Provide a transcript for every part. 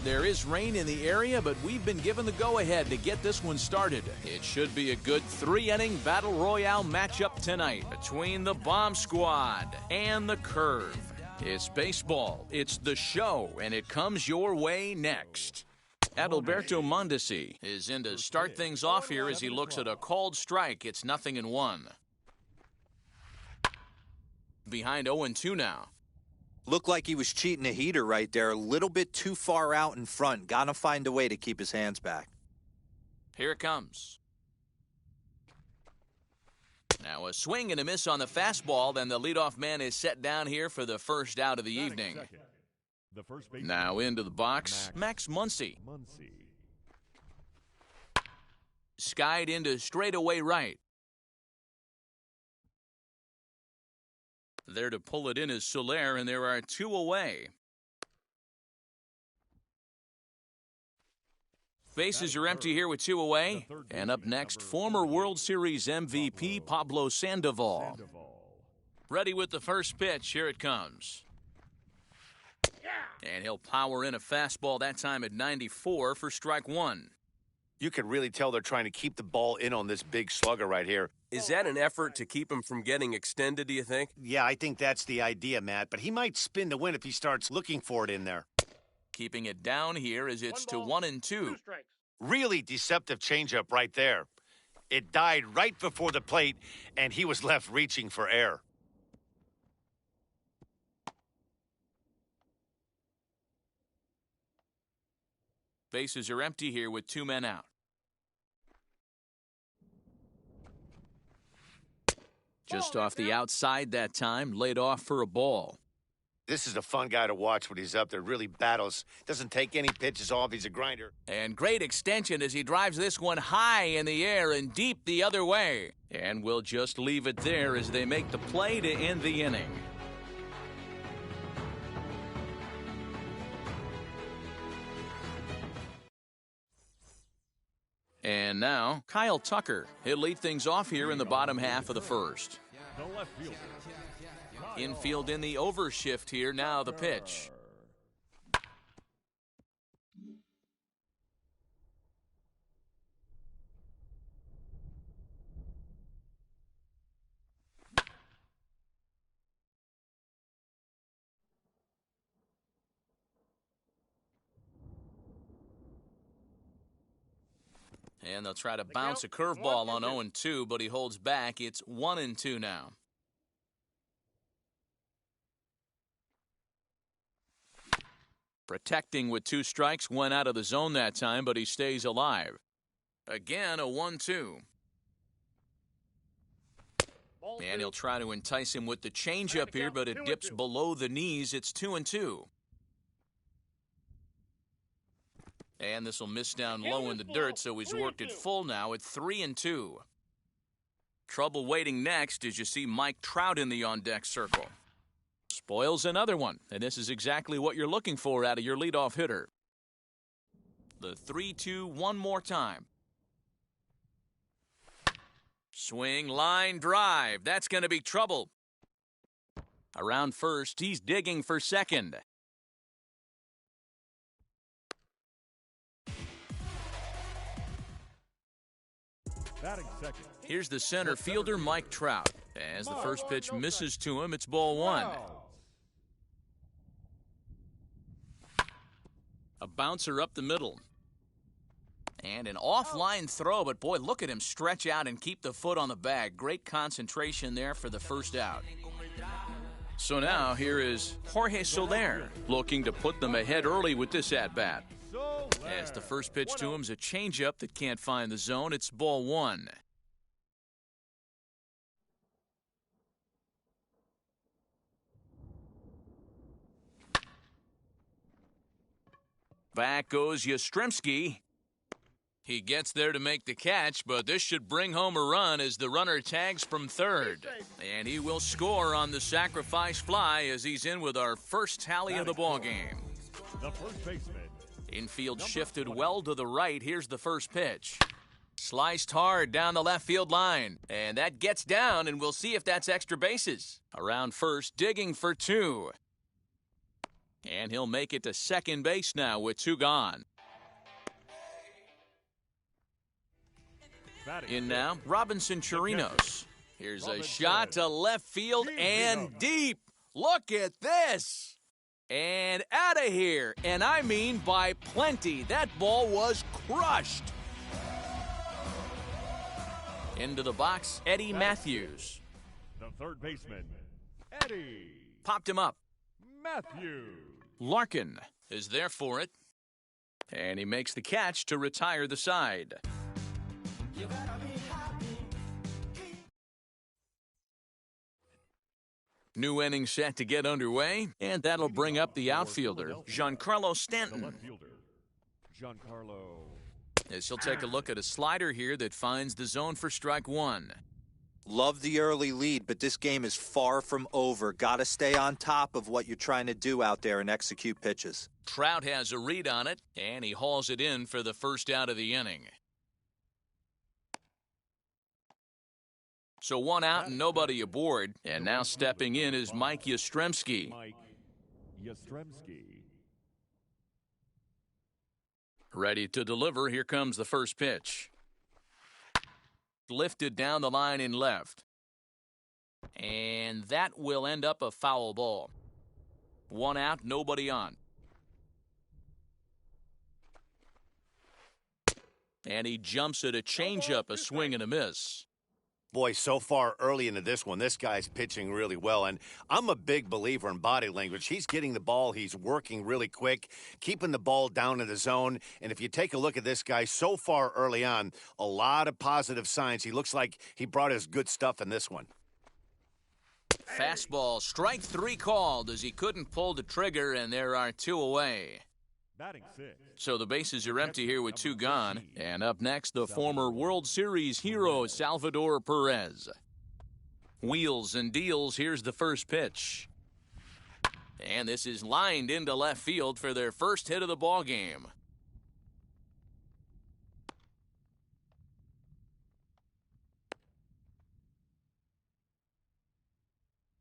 There is rain in the area, but we've been given the go-ahead to get this one started. It should be a good three-inning battle royale matchup tonight between the Bomb Squad and the Curve. It's baseball, it's the show, and it comes your way next. Alberto Mondeci is in to start things off here as he looks at a called strike. It's 0-1. Behind 0-2 now. Looked like he was cheating a heater right there. A little bit too far out in front. Gotta find a way to keep his hands back. Here it comes. Now a swing and a miss on the fastball. Then the leadoff man is set down here for the first out of the evening. Now into the box, Max Muncy. Skied into straightaway right. There to pull it in is Solaire, and there are two away. Bases are empty here with two away. And up next, former World Series MVP Pablo Sandoval. Ready with the first pitch. Here it comes. And he'll power in a fastball that time at 94 for strike one. You can really tell they're trying to keep the ball in on this big slugger right here. Is that an effort to keep him from getting extended, do you think? Yeah, I think that's the idea, Matt. But he might spin to win if he starts looking for it in there. Keeping it down here as it's to 1-2. Really deceptive changeup right there. It died right before the plate, and he was left reaching for air. Bases are empty here with two men out. Just off the outside that time, laid off for a ball. This is a fun guy to watch when he's up there. Really battles. Doesn't take any pitches off. He's a grinder. And great extension as he drives this one high in the air and deep the other way. And we'll just leave it there as they make the play to end the inning. And now, Kyle Tucker. He'll lead things off here in the bottom half of the first. Infield in the overshift here. Now the pitch. And they'll try to bounce a curveball on 0-2, but he holds back. It's 1-2 now. Protecting with two strikes, went out of the zone that time, but he stays alive. Again, a 1-2. And he'll try to entice him with the changeup here, but it dips below the knees. It's 2-2. And this will miss down low in the dirt, so he's worked it full now at 3-2. Trouble waiting next as you see Mike Trout in the on-deck circle. Spoils another one, and this is exactly what you're looking for out of your leadoff hitter. The 3-2 one more time. Swing, line, drive. That's going to be trouble. Around first, he's digging for second. Here's the center fielder, Mike Trout. As the first pitch misses to him, it's ball one. A bouncer up the middle. And an offline throw, but boy, look at him stretch out and keep the foot on the bag. Great concentration there for the first out. So now here is Jorge Solaire looking to put them ahead early with this at-bat. As the first pitch to him is a changeup that can't find the zone. It's ball one. Back goes Yastrzemski. He gets there to make the catch, but this should bring home a run as the runner tags from third. And he will score on the sacrifice fly as he's in with our first tally of the ballgame. The first baseman. Infield shifted well to the right. Here's the first pitch. Sliced hard down the left field line. And that gets down, and we'll see if that's extra bases. Around first, digging for two. And he'll make it to second base now with 2 gone. In now, Robinson Chirinos. Here's a shot to left field and deep. Look at this. And out of here. And I mean by plenty. That ball was crushed. Into the box, Eddie Matthews. The third baseman, Eddie Popped him up. Matthews. Larkin is there for it. And he makes the catch to retire the side. New inning set to get underway, and that'll bring up the outfielder, Giancarlo Stanton. Giancarlo. As he'll take a look at a slider here that finds the zone for strike 1. Love the early lead, but this game is far from over. Got to stay on top of what you're trying to do out there and execute pitches. Trout has a read on it, and he hauls it in for the first out of the inning. So 1 out and nobody aboard, and now stepping in is Mike Yastrzemski. Ready to deliver, here comes the first pitch. Lifted down the line in left. And that will end up a foul ball. 1 out, nobody on. And he jumps at a changeup, a swing and a miss. Boy, so far early into this one, this guy's pitching really well. And I'm a big believer in body language. He's getting the ball. He's working really quick, keeping the ball down in the zone. And if you take a look at this guy so far early on, a lot of positive signs. He looks like he brought his good stuff in this one. Fastball, strike 3 called as he couldn't pull the trigger, and there are 2 away. Batting 6. So the bases are empty here with 2 gone. And up next, the former World Series hero, Salvador Perez. Wheels and deals, here's the first pitch. And this is lined into left field for their first hit of the ball game.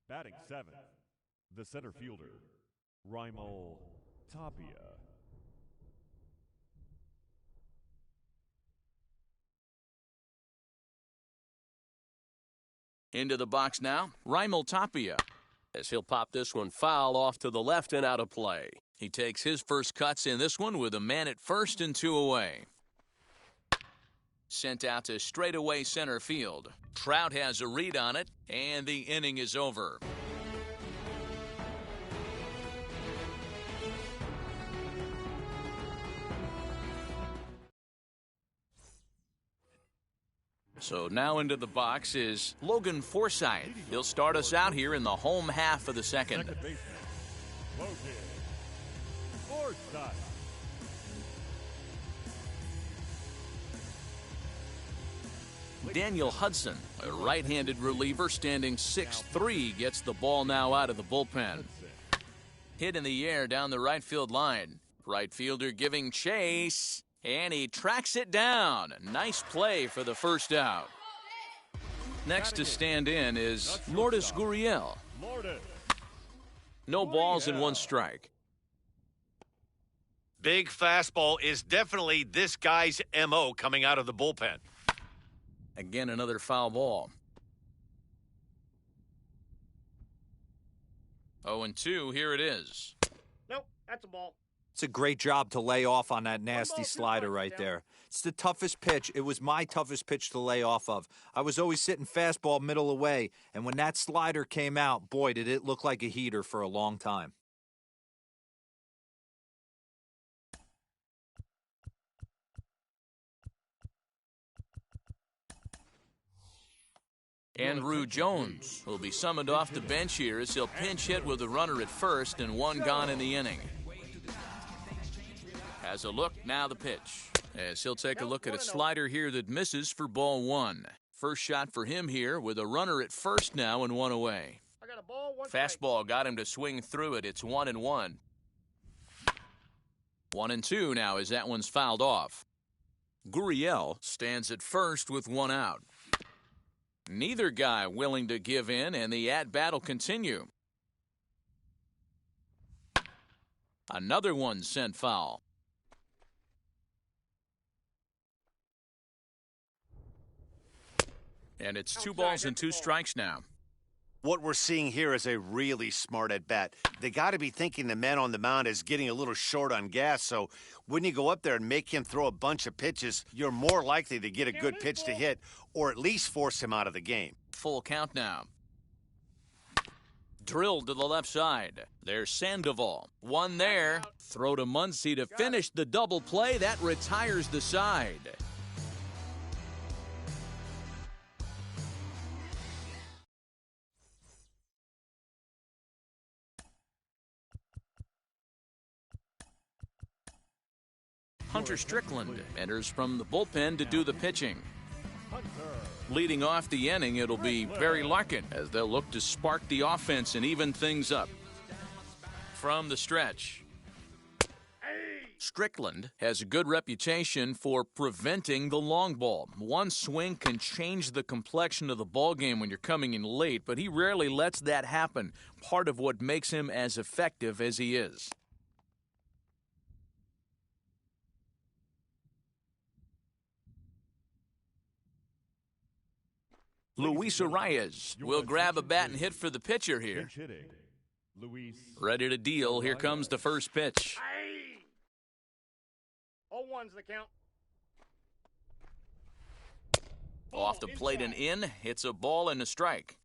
Batting 7th, the center fielder, Rhys Tapia. Into the box now, Rhys Tapia. As he'll pop this one foul off to the left and out of play. He takes his first cuts in this one with a man at first and 2 away. Sent out to straightaway center field. Trout has a read on it, and the inning is over. So now into the box is Logan Forsythe. He'll start us out here in the home half of the second. Second baseman, Logan Forsythe. Daniel Hudson, a right-handed reliever standing 6'3", gets the ball now out of the bullpen. Hit in the air down the right field line. Right fielder giving chase, and he tracks it down. Nice play for the first out. Next to stand in is Lourdes Gurriel. No balls and 1 strike. Big fastball is definitely this guy's M.O. coming out of the bullpen. Again, another foul ball. 0-2, here it is. Nope, that's a ball. It's a great job to lay off on that nasty slider right there. It's the toughest pitch. It was my toughest pitch to lay off of. I was always sitting fastball middle away, and when that slider came out, boy, did it look like a heater for a long time. Andrew Jones will be summoned off the bench here as he'll pinch hit with a runner at first and 1 gone in the inning. Has a look, now the pitch. As he'll take a look at a slider here that misses for ball 1. First shot for him here with a runner at first now and 1 away. I got a ball, 1 Fastball got him to swing through it. It's 1-1. 1-2 now as that one's fouled off. Gurriel stands at first with 1 out. Neither guy willing to give in, and the at-bat will continue. Another one sent foul. And it's 2 balls and 2 strikes now. What we're seeing here is a really smart at-bat. They got to be thinking the man on the mound is getting a little short on gas, so when you go up there and make him throw a bunch of pitches, you're more likely to get a good pitch to hit or at least force him out of the game. Full count now. Drilled to the left side. There's Sandoval. One there. Throw to Mondeci to finish the double play. That retires the side. Hunter Strickland enters from the bullpen to do the pitching. Leading off the inning, it'll be Barry Larkin as they'll look to spark the offense and even things up. From the stretch, Strickland has a good reputation for preventing the long ball. One swing can change the complexion of the ball game when you're coming in late, but he rarely lets that happen. Part of what makes him as effective as he is. Luis Arias will grab a bat and hit for the pitcher here. Ready to deal. Here comes the first pitch. 0-1's the count. Off the plate and in. Hits a ball and a strike.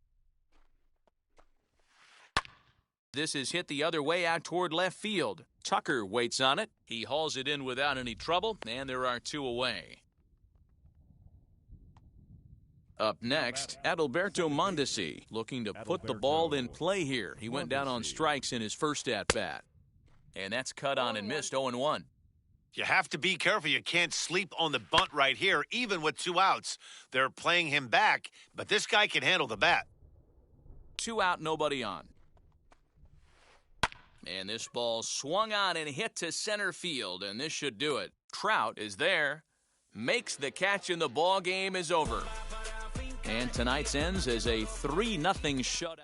This is hit the other way out toward left field. Tucker waits on it. He hauls it in without any trouble, and there are 2 away. Up next, Alberto Mondeci, looking to put the ball in play here. He went down on strikes in his first at-bat. And that's cut on and missed 0-1. You have to be careful. You can't sleep on the bunt right here, even with 2 outs. They're playing him back, but this guy can handle the bat. 2 out, nobody on. And this ball swung on and hit to center field, and this should do it. Trout is there, makes the catch, and the ball game is over. And tonight's ends as a 3-0 shutout.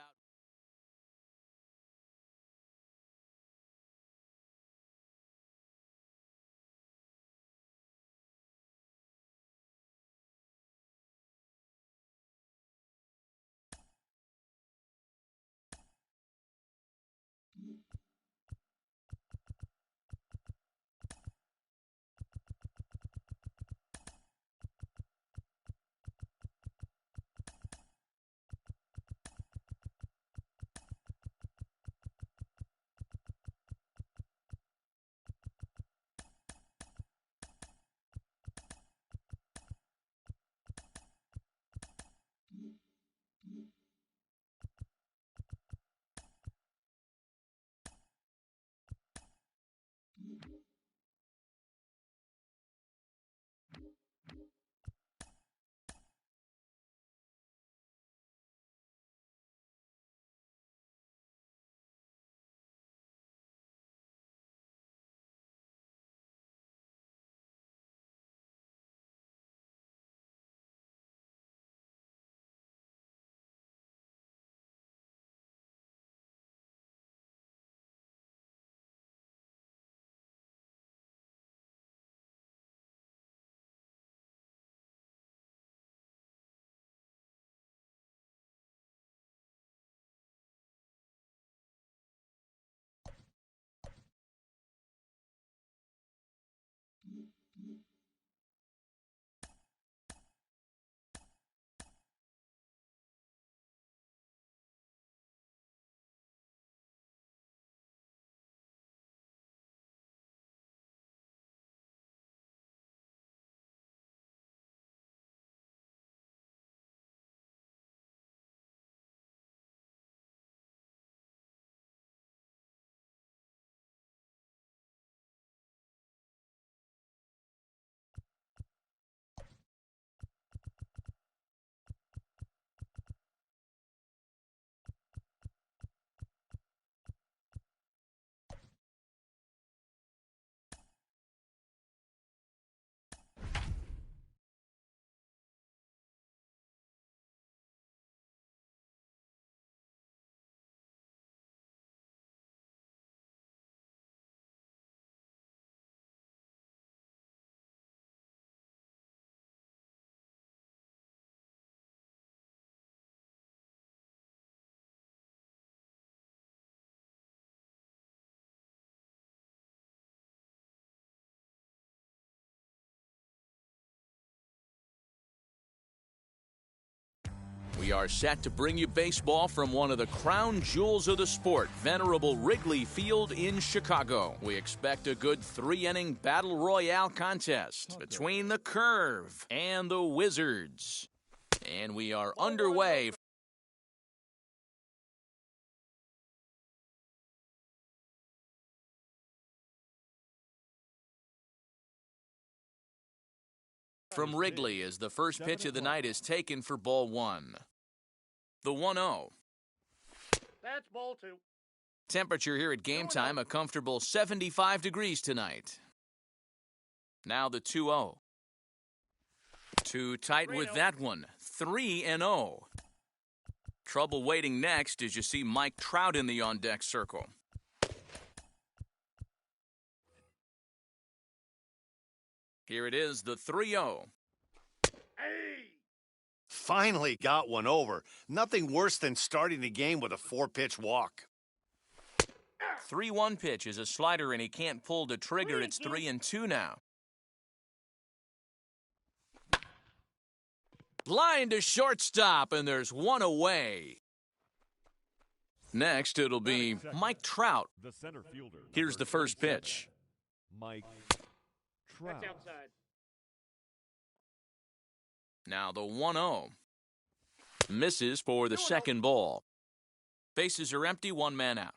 We are set to bring you baseball from one of the crown jewels of the sport, venerable Wrigley Field in Chicago. We expect a good three-inning battle royale contest between the Curve and the Wizards. And we are underway. From Wrigley as the first pitch of the night is taken for ball one. The 1-0. That's ball 2. Temperature here at game time, a comfortable 75 degrees tonight. Now the 2-0. Too tight with that one. 3-0. Trouble waiting next as you see Mike Trout in the on-deck circle. Here it is, the 3-0. Hey! Finally got one over. Nothing worse than starting the game with a 4-pitch walk. 3-1 pitch is a slider and he can't pull the trigger. It's 3-2 now. Line to shortstop, and there's one away. Next, it'll be Mike Trout. The center fielder. Here's the first pitch. Mike Trout. That's outside. Now the 1-0. Misses for the second ball. Bases are empty, one man out.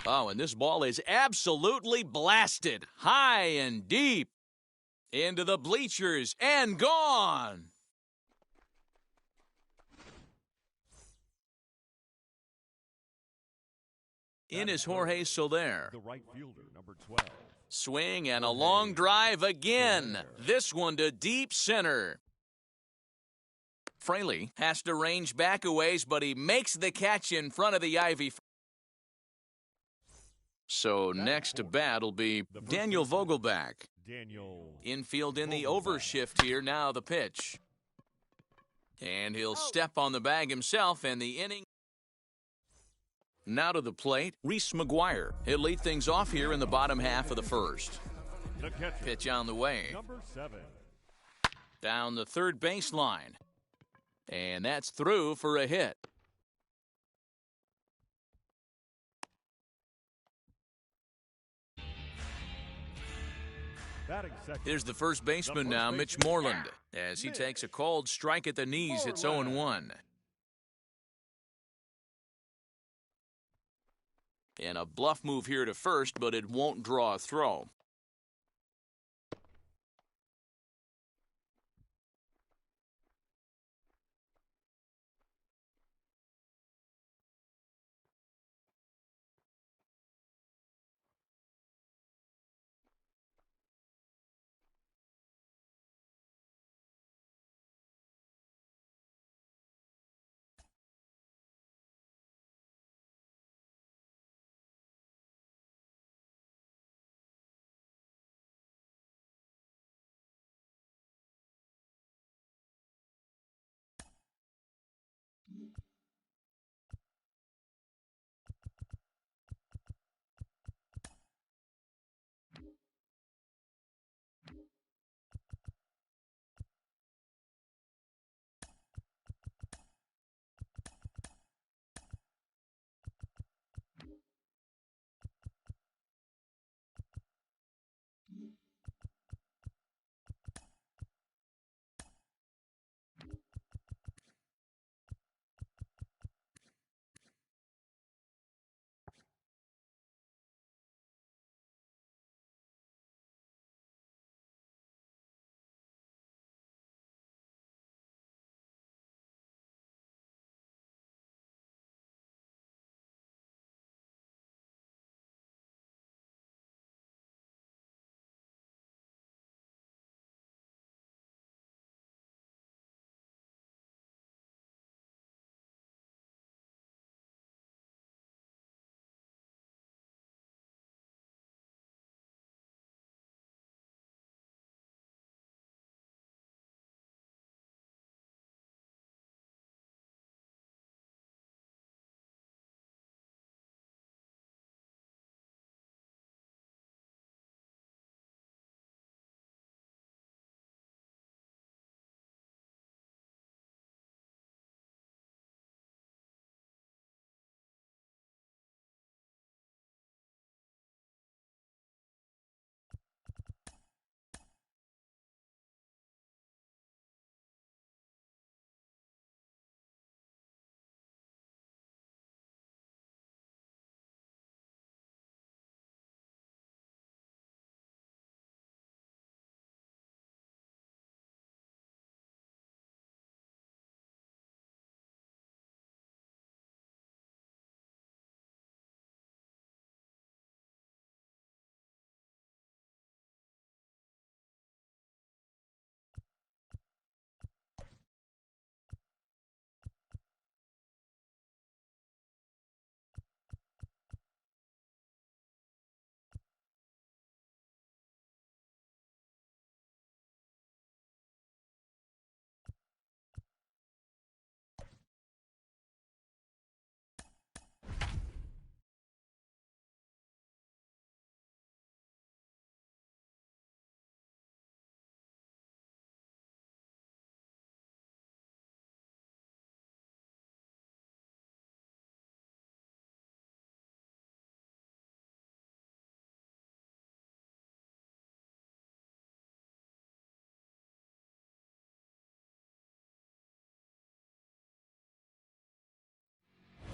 Oh, and this ball is absolutely blasted. High and deep. Into the bleachers and gone. In is Jorge Solaire. The right fielder, number 12. Swing and a long drive again. This one to deep center. Fraley has to range back a ways, but he makes the catch in front of the ivy. So next to bat will be Daniel Vogelback. Infield in the overshift here. Now the pitch. And he'll step on the bag himself, and the inning. Now to the plate, Rhys Mcguire. He'll lead things off here in the bottom half of the first. Pitch on the way. Number 7. Down the third baseline. And that's through for a hit. Here's the first baseman now, Mitch Moreland, as he takes a called strike at the knees. It's 0-1. And a bluff move here to first, but it won't draw a throw.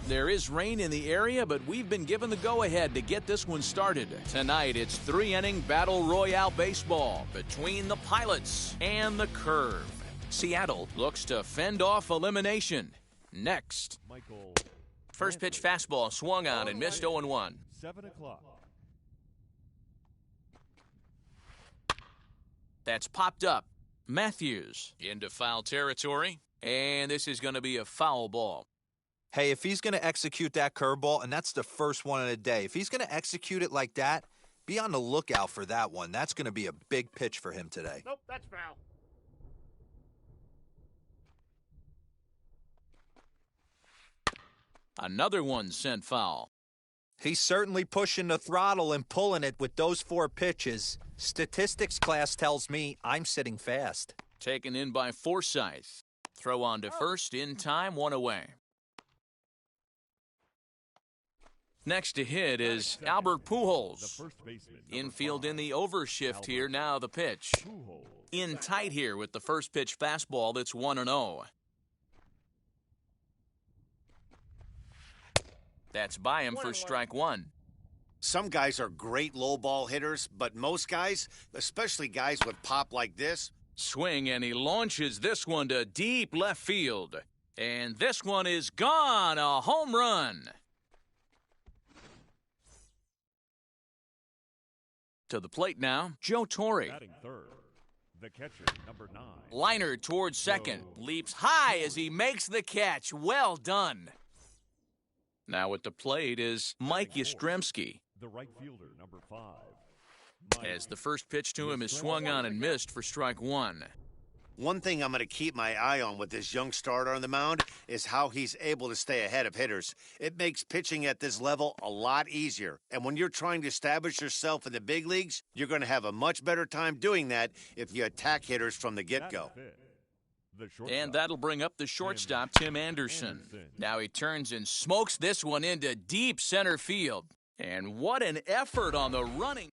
There is rain in the area, but we've been given the go-ahead to get this one started. Tonight, it's three-inning Battle Royale baseball between the Pilots and the Curve. Seattle looks to fend off elimination. Next. Michael. First pitch fastball swung on and missed 0-1. 7 o'clock. That's popped up. Matthews into foul territory, and this is going to be a foul ball. Hey, if he's going to execute that curveball, and that's the first one of the day, if he's going to execute it like that, be on the lookout for that one. That's going to be a big pitch for him today. Nope, that's foul. Another one sent foul. He's certainly pushing the throttle and pulling it with those 4 pitches. Statistics class tells me I'm sitting fast. Taken in by Forsythe. Throw on to first in time, 1 away. Next to hit is Albert Pujols. The first baseman. Infield in the overshift here, now the pitch. Pujols. In tight here with the first pitch fastball that's 1-0. That's by him for strike 1. Some guys are great low ball hitters, but most guys, especially guys with pop like this, Swing, and he launches this one to deep left field. And this one is gone, a home run. To the plate now, Joe Torre. Batting third. The catcher, number 9. Liner towards second. Leaps high as he makes the catch. Well done. Now at the plate is Mike Yastrzemski. The right fielder, number 5. As the first pitch to him is swung on and missed for strike 1. one thing I'm going to keep my eye on with this young starter on the mound is how he's able to stay ahead of hitters. It makes pitching at this level a lot easier. And when you're trying to establish yourself in the big leagues, you're going to have a much better time doing that if you attack hitters from the get-go. And that'll bring up the shortstop, Tim Anderson. Now he turns and smokes this one into deep center field. And what an effort on the running.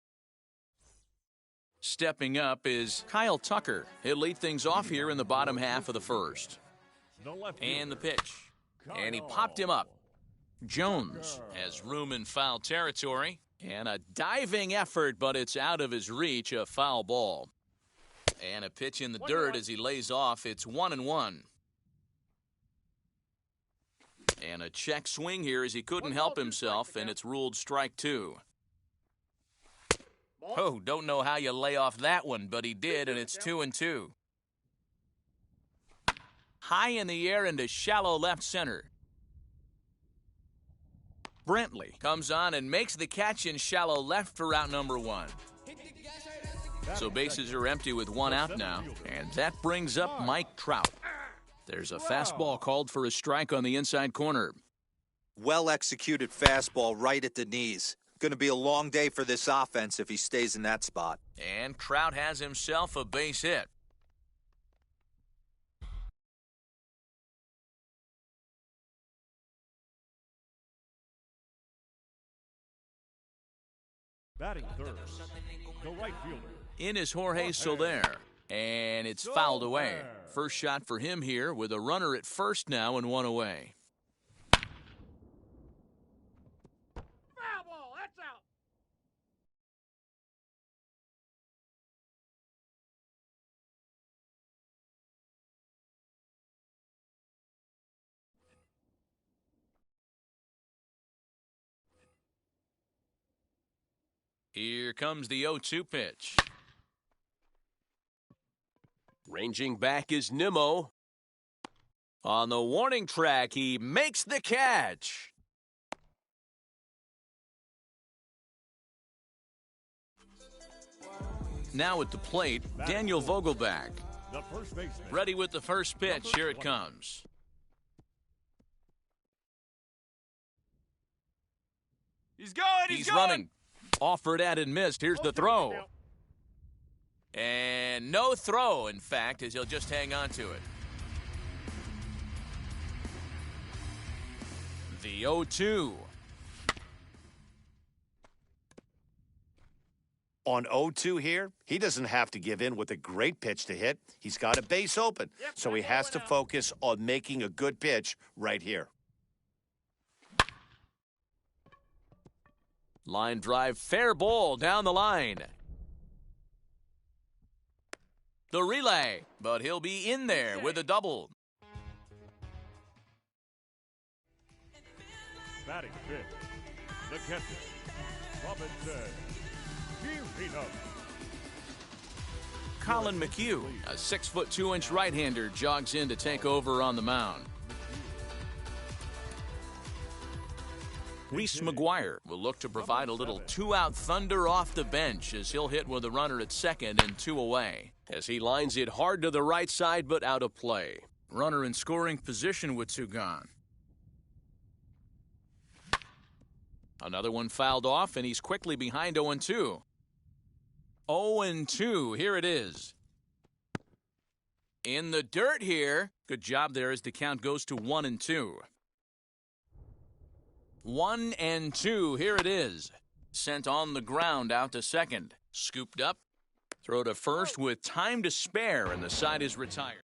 Stepping up is Kyle Tucker. He'll lead things off here in the bottom half of the first. And the pitch. And he popped him up. Jones has room in foul territory. And a diving effort, but it's out of his reach, a foul ball. And a pitch in the dirt as he lays off. It's 1-1. And a check swing here as he couldn't help himself, and it's ruled strike 2. Oh, don't know how you lay off that one, but he did, and it's 2-2. High in the air into shallow left center. Brantley comes on and makes the catch in shallow left for out number 1. So bases are empty with one out now, and that brings up Mike Trout. There's a fastball called for a strike on the inside corner. Well-executed fastball right at the knees. Going to be a long day for this offense if he stays in that spot. And Trout has himself a base hit. Batting third, the right fielder. In is Jorge Solaire, and it's fouled away. First shot for him here with a runner at first now and one away. Foul ball, that's out. Here comes the 0-2 pitch. Ranging back is Nimo. On the warning track, he makes the catch. Now at the plate, Daniel Vogelbach. The first baseman. Ready with the first pitch. Here it comes. He's going. He's running. Offered at and missed. Here's the throw. And no throw, in fact, as he'll just hang on to it. The 0-2. On 0-2 here, he doesn't have to give in with a great pitch to hit. He's got a base open, so he has to focus on making a good pitch right here. Line drive, fair ball down the line. The relay, but he'll be in there with a double. Batting fifth, the catcher, Robinson Chirino. Colin McHugh, a 6'2" right-hander, jogs in to take over on the mound. Rhys Mcguire will look to provide a little two-out thunder off the bench as he'll hit with a runner at second and 2 away. As he lines it hard to the right side but out of play. Runner in scoring position with 2 gone. Another one fouled off, and he's quickly behind 0-2. 0-2, here it is. In the dirt here. Good job there as the count goes to 1-2. 1-2, here it is. Sent on the ground out to second. Scooped up. Throw to first with time to spare, and the side is retired.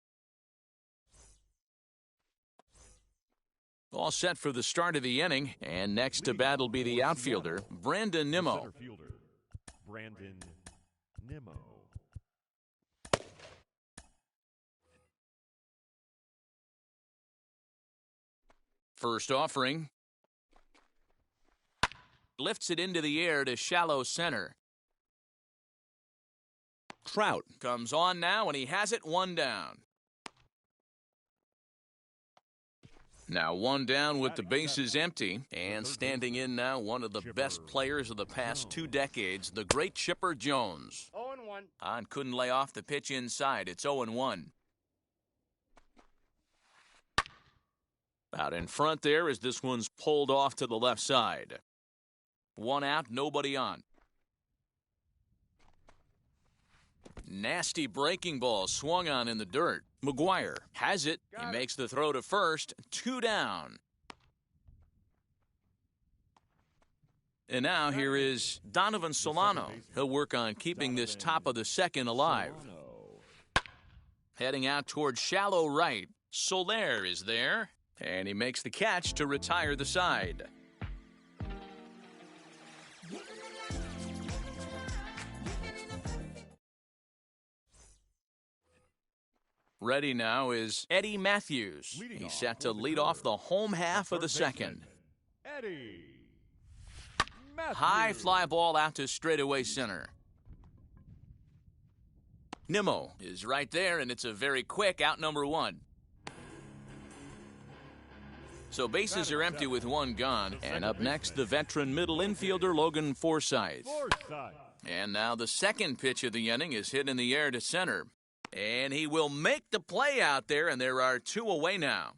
All set for the start of the inning, and next to bat will be the outfielder, Brandon Nimo. Center fielder, Brandon Nimo. First offering. Lifts it into the air to shallow center. Trout comes on now, and he has it 1 down. Now 1 down with the bases empty, and standing in now one of the best players of the past 2 decades, the great Chipper Jones. 0-1. On couldn't lay off the pitch inside. It's 0-1. Out in front there as this one's pulled off to the left side. 1 out, nobody on. Nasty breaking ball swung on in the dirt. Mcguire has it. He makes the throw to first. 2 down. And now here is Donovan Solano. He'll work on keeping this top of the second alive. Heading out towards shallow right. Solaire is there. And he makes the catch to retire the side. Ready now is Eddie Matthews. He's set to lead off the home half of the second. Eddie Matthews. High fly ball out to straightaway center. Nimo is right there, and it's a very quick out number 1. So bases are empty with 1 gone. And up next, the veteran middle infielder, Logan Forsythe. And now the second pitch of the inning is hit in the air to center. And he will make the play out there, and there are 2 away now.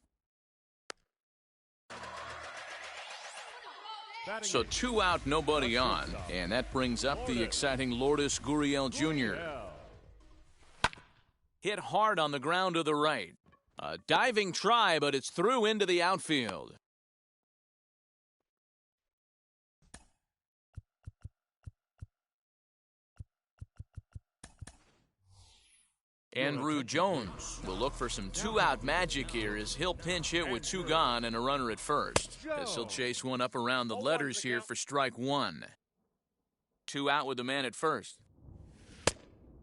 So 2 out, nobody on. And that brings up the exciting Lourdes Gurriel Jr. Hit hard on the ground to the right. A diving try, but it's through into the outfield. Andrew Jones will look for some 2-out magic here as he'll pinch hit with 2 gone and a runner at first. As he'll chase one up around the letters here for strike 1. 2 out with the man at first.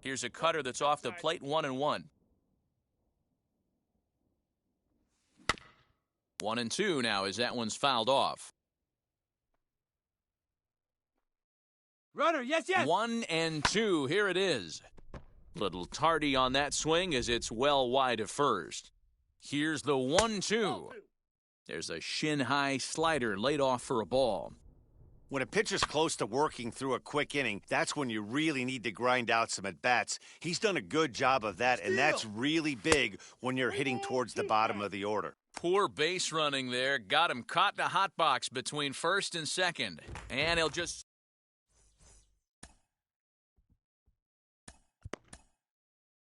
Here's a cutter that's off the plate, 1-1. 1-2 now as that one's fouled off. Runner, yes. 1-2, here it is. Little tardy on that swing as it's well wide of first. Here's the 1-2. There's a shin-high slider laid off for a ball. When a pitcher's close to working through a quick inning, that's when you really need to grind out some at-bats. He's done a good job of that, and that's really big when you're hitting towards the bottom of the order. Poor base running there. Got him caught in a hot box between first and second. And he'll just...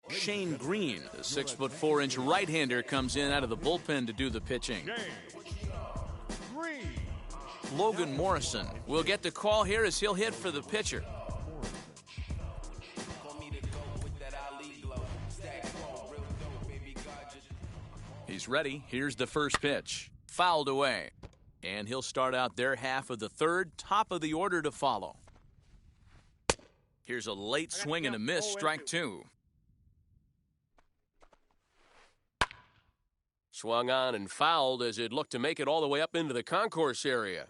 Shane Green, the 6'4" right-hander, comes in out of the bullpen to do the pitching. Logan Morrison will get the call here as he'll hit for the pitcher. He's ready. Here's the first pitch. Fouled away. And he'll start out their half of the third, top of the order to follow. Here's a late swing and a miss, strike two. Swung on and fouled as it looked to make it all the way up into the concourse area.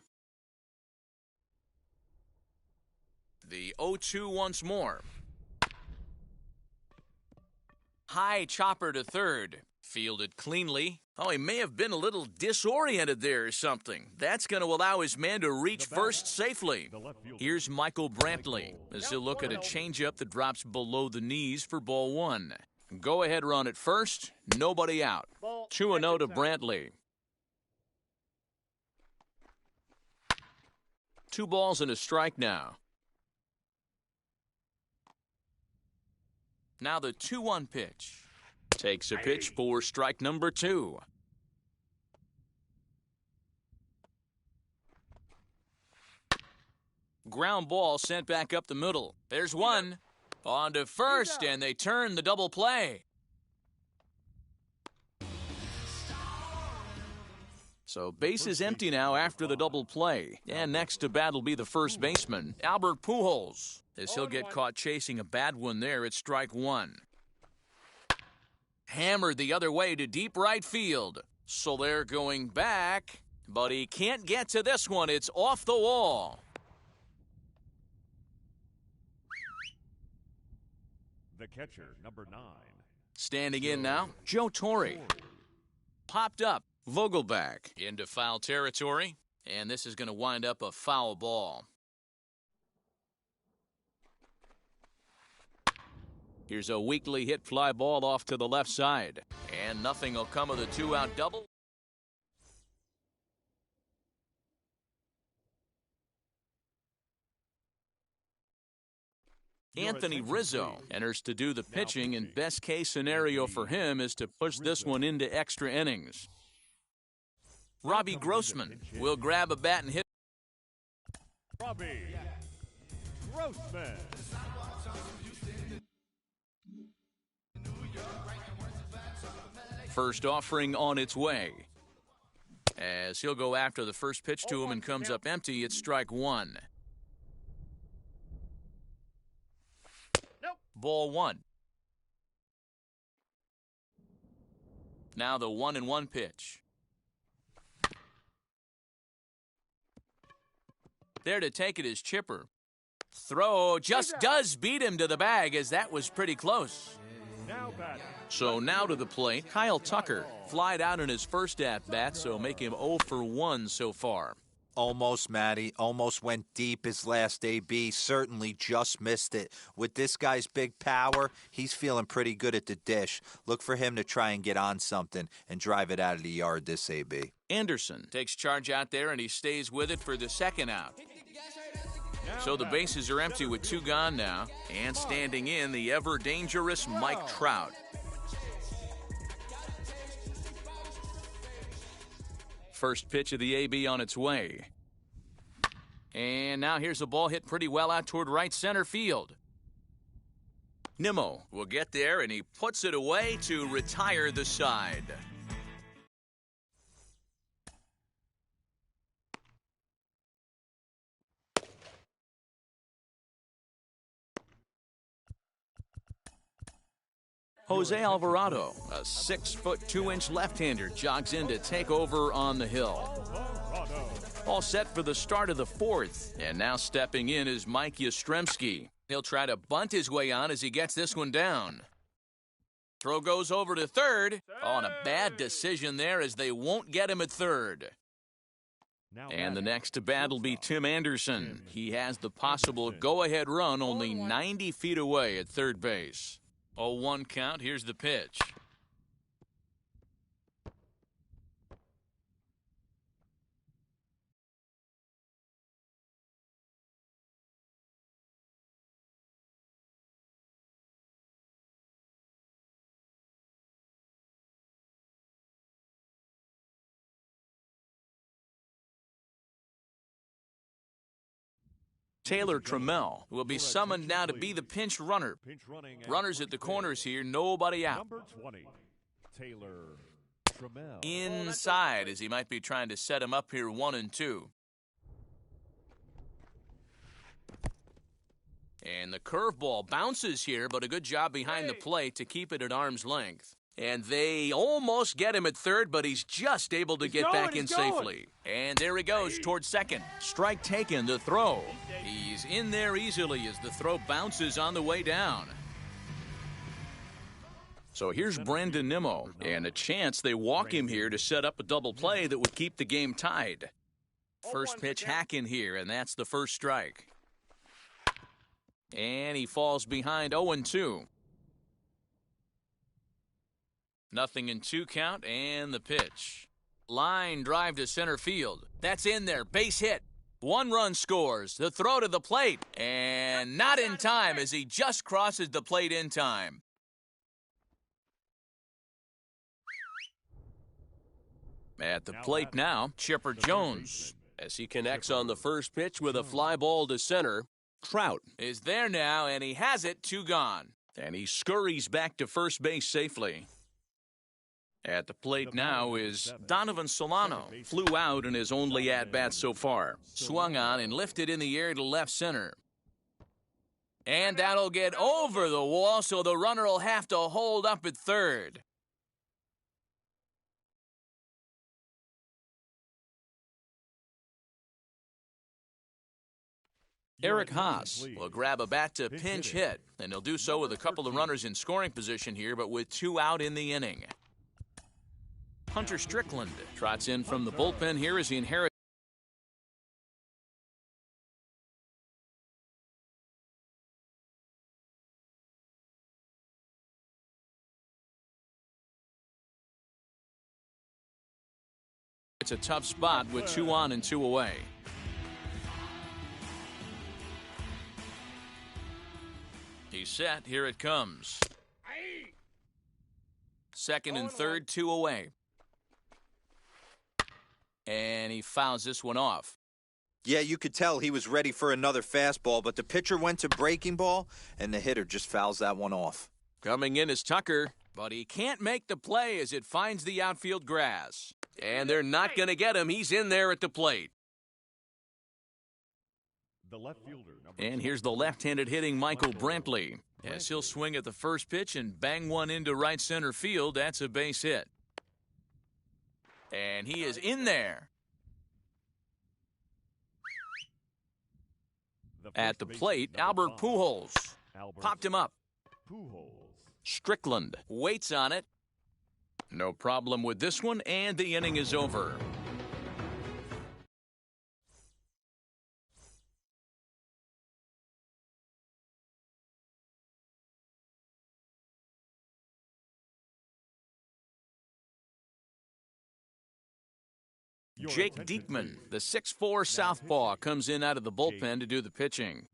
The 0-2 once more. High chopper to third. Fielded cleanly. Oh, he may have been a little disoriented there or something. That's going to allow his man to reach first safely. Here's Michael Brantley as he'll look at a changeup that drops below the knees for ball one. Go ahead run at first. Nobody out. 2-0 to Brantley. 2 balls and a strike now. Now the 2-1 pitch. Takes a pitch for strike number 2. Ground ball sent back up the middle. There's one. On to first, and they turn the double play. So base is empty now after the double play. And next to bat will be the first baseman, Albert Pujols, as he'll get caught chasing a bad one there at strike 1. Hammered the other way to deep right field. Solaire going back, but he can't get to this one. It's off the wall. The catcher, number 9. Standing in now, Joe Torre. Popped up, Vogelback into foul territory, and this is going to wind up a foul ball. Here's a weakly hit fly ball off to the left side, and nothing will come of the 2-out double. Anthony Rizzo enters to do the pitching, and best case scenario for him is to push this one into extra innings. Robbie Grossman will grab a bat and hit. Robbie Grossman. First offering on its way. As he'll go after the first pitch to him and comes up empty, it's strike 1. Ball 1. Now the 1-1 pitch. There to take it is Chipper. Throw just does beat him to the bag, as that was pretty close. So now to the plate, Kyle Tucker. Flied out in his first at-bat, so make him 0 for 1 so far. Almost, Matty. Almost went deep his last AB. Certainly just missed it. With this guy's big power, he's feeling pretty good at the dish. Look for him to try and get on something and drive it out of the yard this AB. Anderson takes charge out there, and he stays with it for the second out. So the bases are empty with 2 gone now. And standing in, the ever-dangerous Mike Trout. First pitch of the AB on its way. And now here's a ball hit pretty well out toward right center field. Nimo will get there, and he puts it away to retire the side. Jose Alvarado, a 6'2" left-hander, jogs in to take over on the hill. All set for the start of the 4th, and now stepping in is Mike Yastrzemski. He'll try to bunt his way on as he gets this one down. Throw goes over to third. On a bad decision there, as they won't get him at third. And the next to bat will be Tim Anderson. He has the possible go-ahead run only 90 feet away at third base. 0-1 count. Here's the pitch. Taylor Trammell will be summoned now to be the pinch runner. Runners at the corners here, nobody out. Number 20, Taylor inside as he might be trying to set him up here 1-2. And the curveball bounces here, but a good job behind the plate to keep it at arm's length. And they almost get him at third, but he's just able to get back in safely. And there he goes towards second. Strike taken, the throw. He's in there easily as the throw bounces on the way down. So here's Brandon Nimo, and a chance they walk him here to set up a double play that would keep the game tied. First pitch hack in here, and that's the first strike. And he falls behind 0-2. 0-2 count, and the pitch. Line drive to center field. That's in there. Base hit. 1 run scores. The throw to the plate. And not in time as he just crosses the plate in time. At the plate now, Chipper Jones. As he connects on the first pitch with a fly ball to center, Trout Is there now, and he has it, 2 gone. And he scurries back to first base safely. At the plate now is Donovan Solano. Flew out in his only at-bat so far. Swung on and lifted in the air to left center. And that'll get over the wall, so the runner will have to hold up at third. Eric Haas will grab a bat to pinch hit, and he'll do so with a couple of runners in scoring position here, but with 2 out in the inning. Hunter Strickland trots in from the bullpen here as he inherits it's a tough spot with 2 on and 2 away. He's set. Here it comes. Second and third, 2 away. And he fouls this one off. Yeah, you could tell he was ready for another fastball, but the pitcher went to breaking ball, and the hitter just fouls that one off. Coming in is Tucker, but he can't make the play as it finds the outfield grass. And they're not going to get him. He's in there at the plate. The left fielder, and here's the left-handed hitting Michael Brantley. As he'll swing at the first pitch and bang one into right center field. That's a base hit. And he is in there. At the plate, Albert Pujols. Popped him up. Strickland waits on it. No problem with this one, and the inning is over. Jake Diekman, the 6'4" southpaw, comes in out of the bullpen to do the pitching.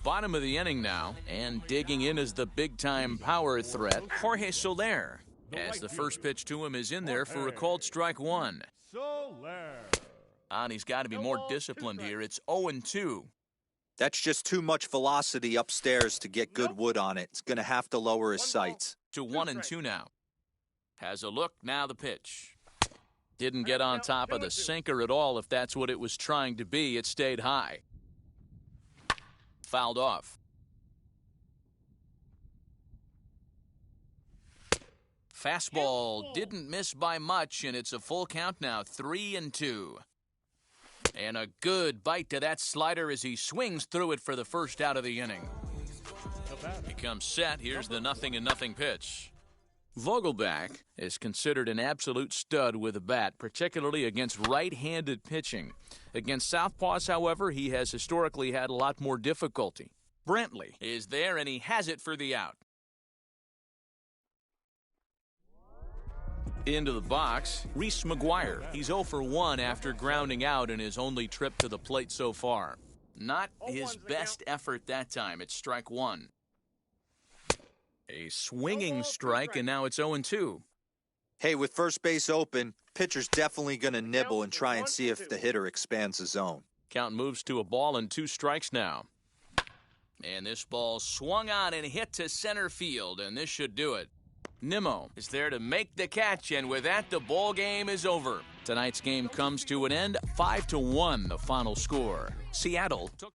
Bottom of the inning now, and digging in is the big-time power threat, Jorge Solaire, as the first pitch to him is in there for a called strike 1. And he's got to be more disciplined here. It's 0-2. That's just too much velocity upstairs to get good wood on it. It's going to have to lower his sights. To 1-2 now. Has a look, now the pitch. Didn't get on top of the sinker at all if that's what it was trying to be. It stayed high. Fouled off. Fastball didn't miss by much, and it's a full count now, 3-2. And a good bite to that slider as he swings through it for the first out of the inning. He comes set. Here's the 0-0 pitch. Vogelbach is considered an absolute stud with a bat, particularly against right-handed pitching. Against southpaws, however, he has historically had a lot more difficulty. Brantley is there, and he has it for the out. Into the box, Rhys Mcguire. He's 0 for 1 after grounding out in his only trip to the plate so far. Not his best effort that time. It's strike 1. A swinging strike, and now it's 0-2. Hey, with first base open, pitcher's definitely going to nibble and try and see if the hitter expands the zone. Count moves to a ball and 2 strikes now. And this ball swung on and hit to center field, and this should do it. Nimo is there to make the catch, and with that, the ball game is over. Tonight's game comes to an end, 5-1, the final score. Seattle took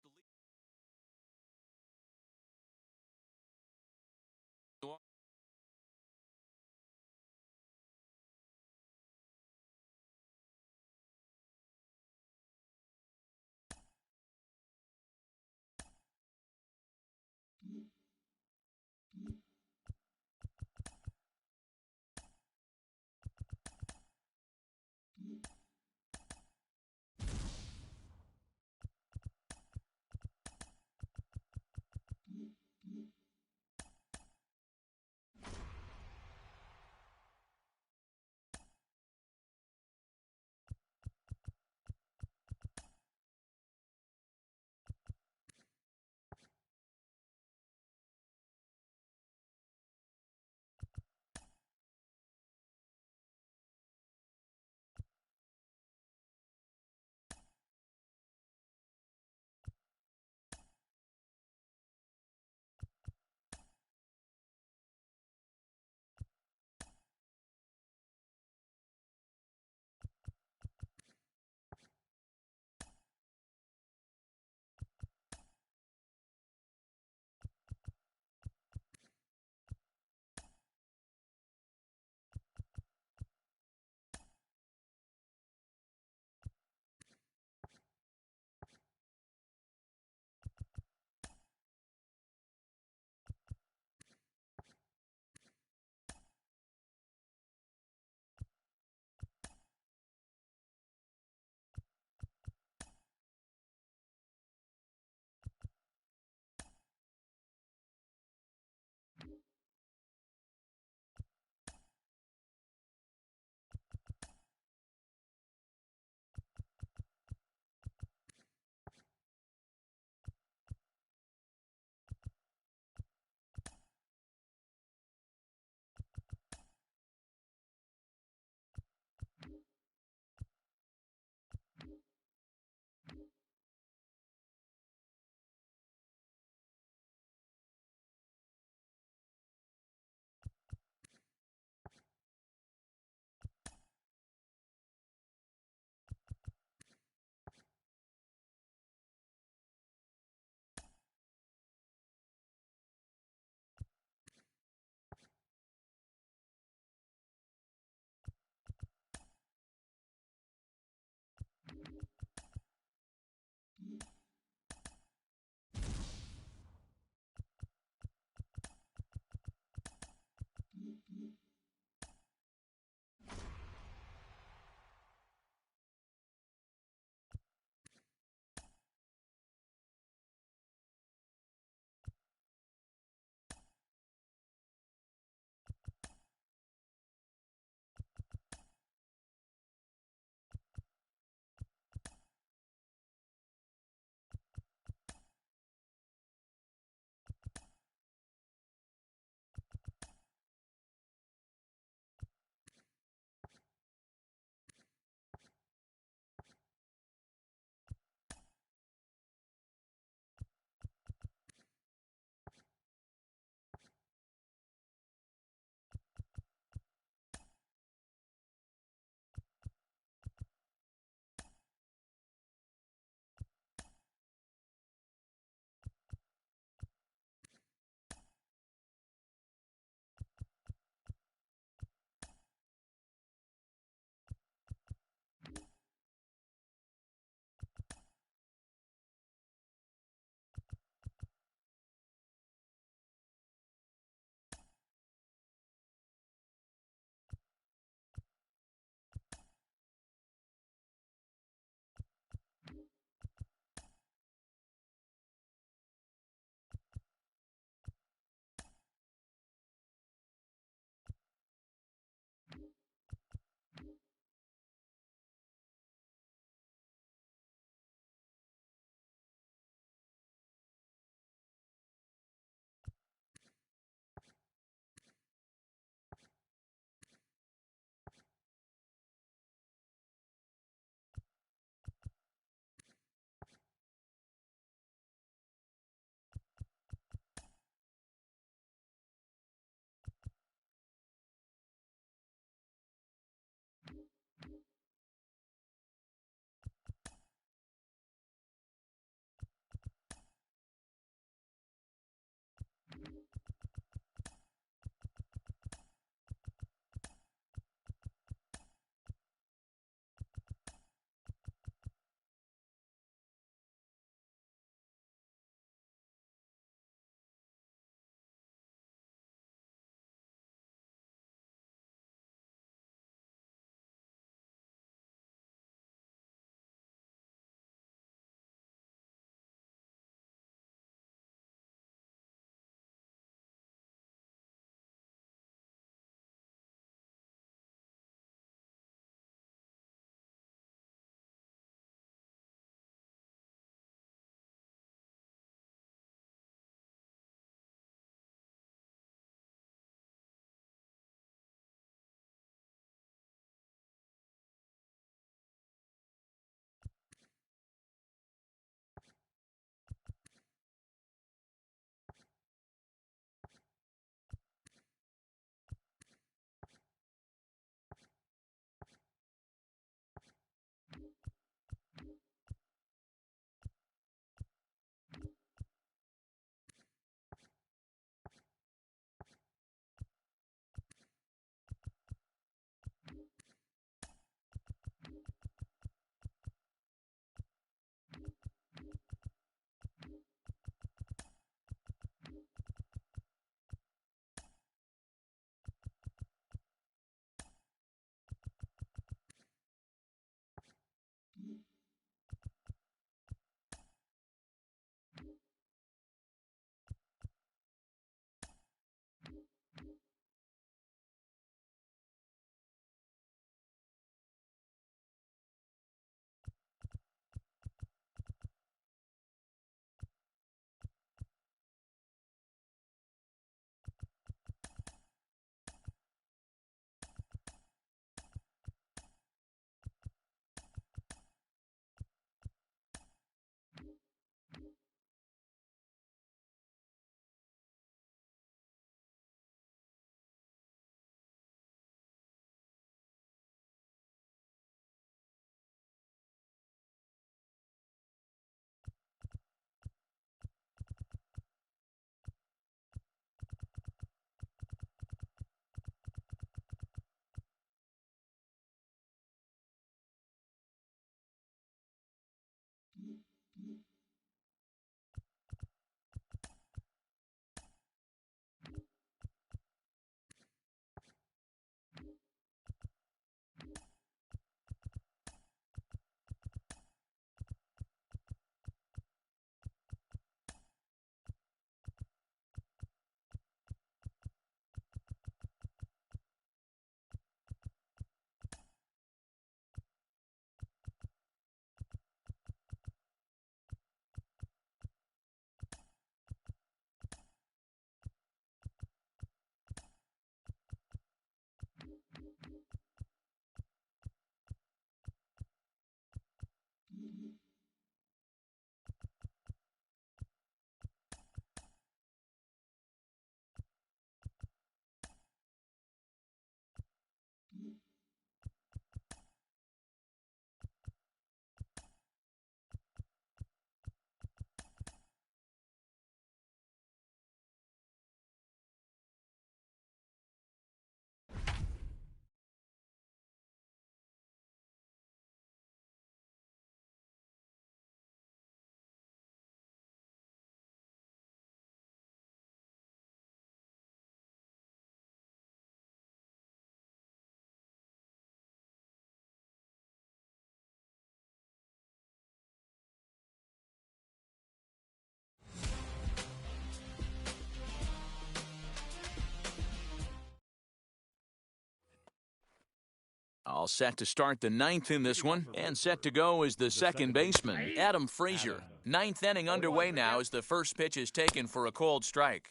All set to start the ninth in this one, and set to go is the second baseman, Adam Frazier. Ninth inning underway now as the first pitch is taken for a cold strike.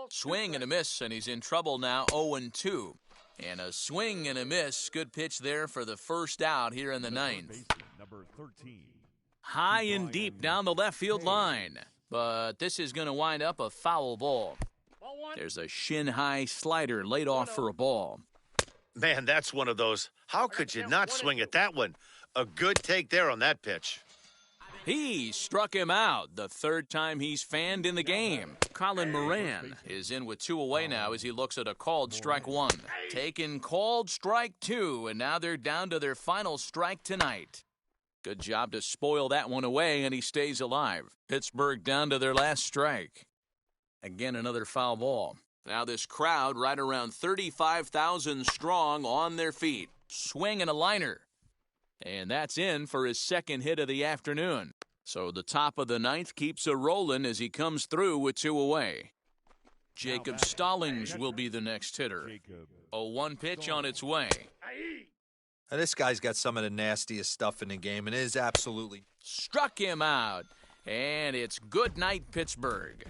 Swing and a miss, and he's in trouble now, 0-2. And a swing and a miss, good pitch there for the first out here in the ninth. High and deep down the left field line, but this is going to wind up a foul ball. There's a shin-high slider laid off for a ball. Man, that's one of those. How could you not swing at that one? A good take there on that pitch. He struck him out, the third time he's fanned in the game. Colin Moran is in with 2 away now as he looks at a called strike 1. Taken called strike 2, and now they're down to their final strike tonight. Good job to spoil that one away, and he stays alive. Pittsburgh down to their last strike. Again, another foul ball. Now this crowd right around 35,000 strong on their feet. Swing and a liner. And that's in for his second hit of the afternoon. So the top of the ninth keeps a rolling as he comes through with 2 away. Jacob Stallings will be the next hitter. A 1 pitch on its way. Now, this guy's got some of the nastiest stuff in the game, and it is absolutely... Struck him out. And it's good night, Pittsburgh.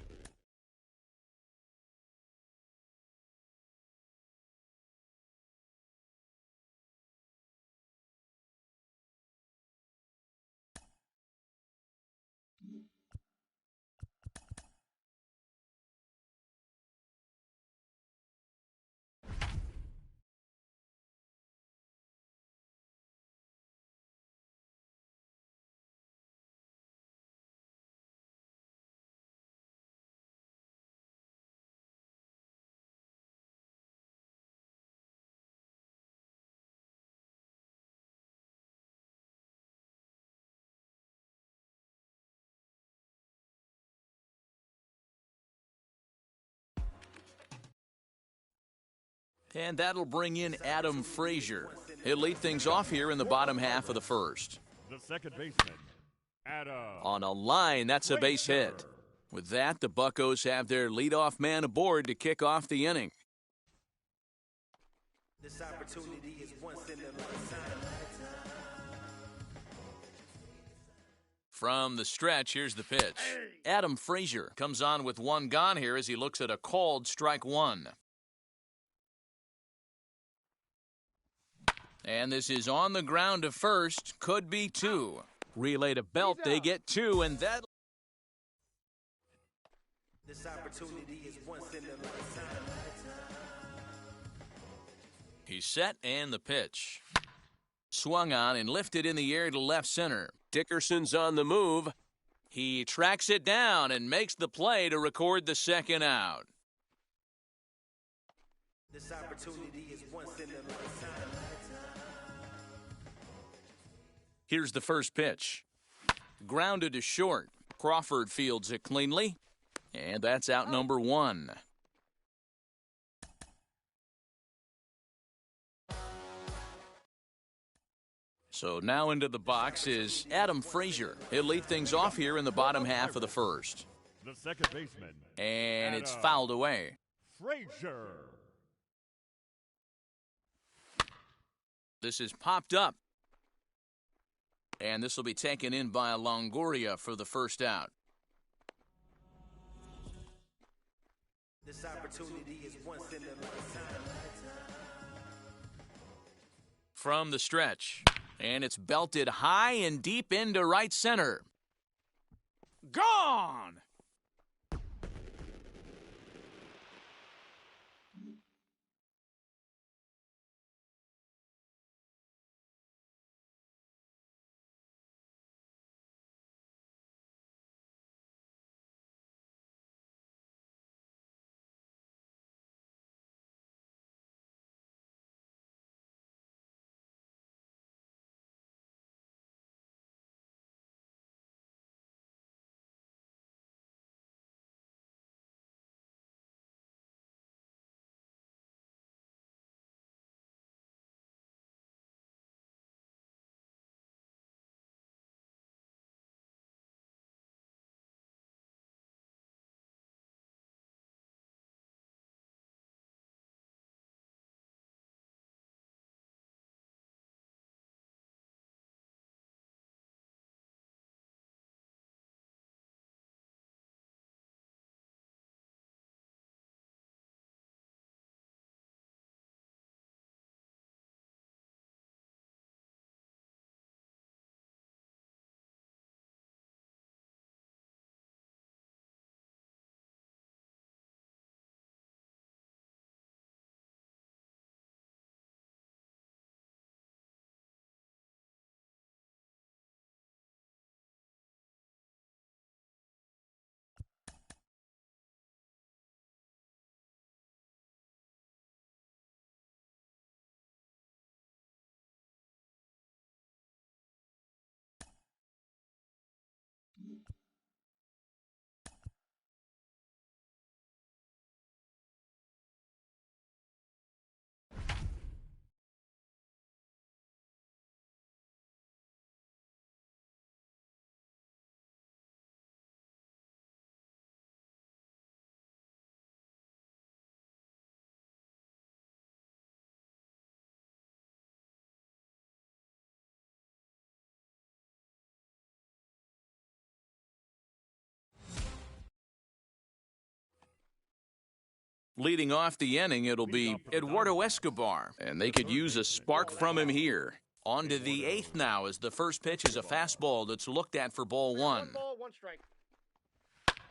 And that'll bring in Adam Frazier. He'll lead things off here in the bottom half of the first. The second baseman, Adam. On a line, that's a base hit. With that, the Buccos have their leadoff man aboard to kick off the inning. This opportunity is once in a lifetime. From the stretch, here's the pitch. Adam Frazier comes on with 1 gone here as he looks at a called strike 1. And this is on the ground to first. Could be 2. Relay to Belt. They get 2, and that... This opportunity is once in a lifetime. He's set, and the pitch. Swung on and lifted in the air to left center. Dickerson's on the move. He tracks it down and makes the play to record the second out. This opportunity is once in a lifetime. Here's the first pitch. Grounded to short. Crawford fields it cleanly. And that's out number 1. So now into the box is Adam Frazier. He'll lead things off here in the bottom half of the first. The second baseman, And it's fouled away. Frazier. This is popped up. And this will be taken in by Longoria for the first out. This opportunity is once in a lifetime. From the stretch. And it's belted high and deep into right center. Gone! Leading off the inning, it'll be Eduardo Escobar, and they could use a spark from him here. On to the 8th now, as the first pitch is a fastball that's looked at for ball 1. One strike.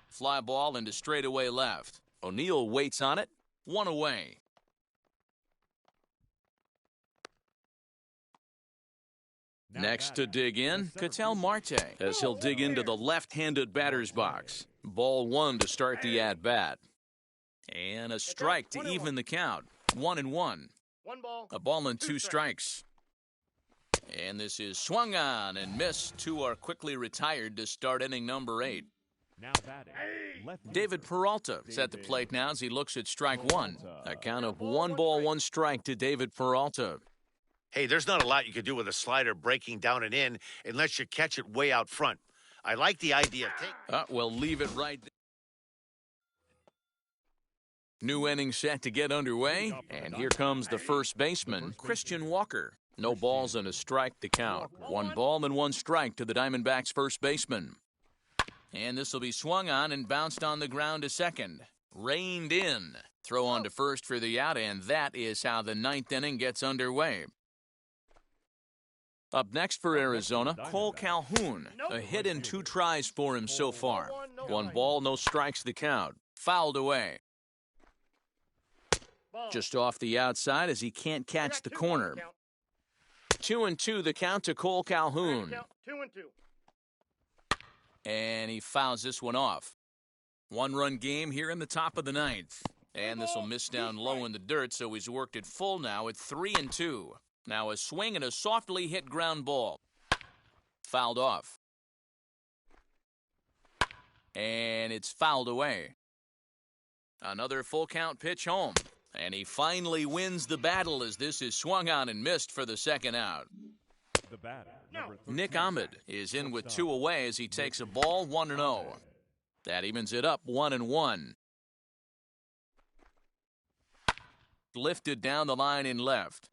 Fly ball into straightaway left. O'Neill waits on it. 1 away. Next to dig in, Ketel Marte, as he'll dig into the left-handed batter's box. Ball 1 to start the at-bat. And a strike to even the count. 1-1. 1 ball. A ball and 2 strikes. And this is swung on and missed. 2 are quickly retired to start inning number 8. Now batting. Left David Peralta is at the plate now as he looks at strike 1. A count of 1 ball, 1 strike to David Peralta. Hey, there's not a lot you can do with a slider breaking down and in unless you catch it way out front. I like the idea of taking. We'll leave it right there. New inning set to get underway, and here comes the first baseman, Christian Walker. No balls and a strike to count. 1 ball and 1 strike to the Diamondbacks' first baseman. And this will be swung on and bounced on the ground to second. Reined in. Throw on to first for the out, and that is how the 9th inning gets underway. Up next for Arizona, Cole Calhoun. A hit and 2 tries for him so far. 1 ball, no strikes to count. Fouled away. Just off the outside as he can't catch the corner. 2-2 the count to Cole Calhoun. 2-2. And he fouls this one off. 1-run game here in the top of the 9th. And this will miss down low in the dirt, so he's worked it full now at 3-2. Now a swing and a softly hit ground ball. Fouled off. And it's fouled away. Another full count pitch home. And he finally wins the battle as this is swung on and missed for the second out. the batter. Nick Ahmed is in with 2 away as he takes a ball 1-0. That evens it up 1-1. Lifted down the line in left.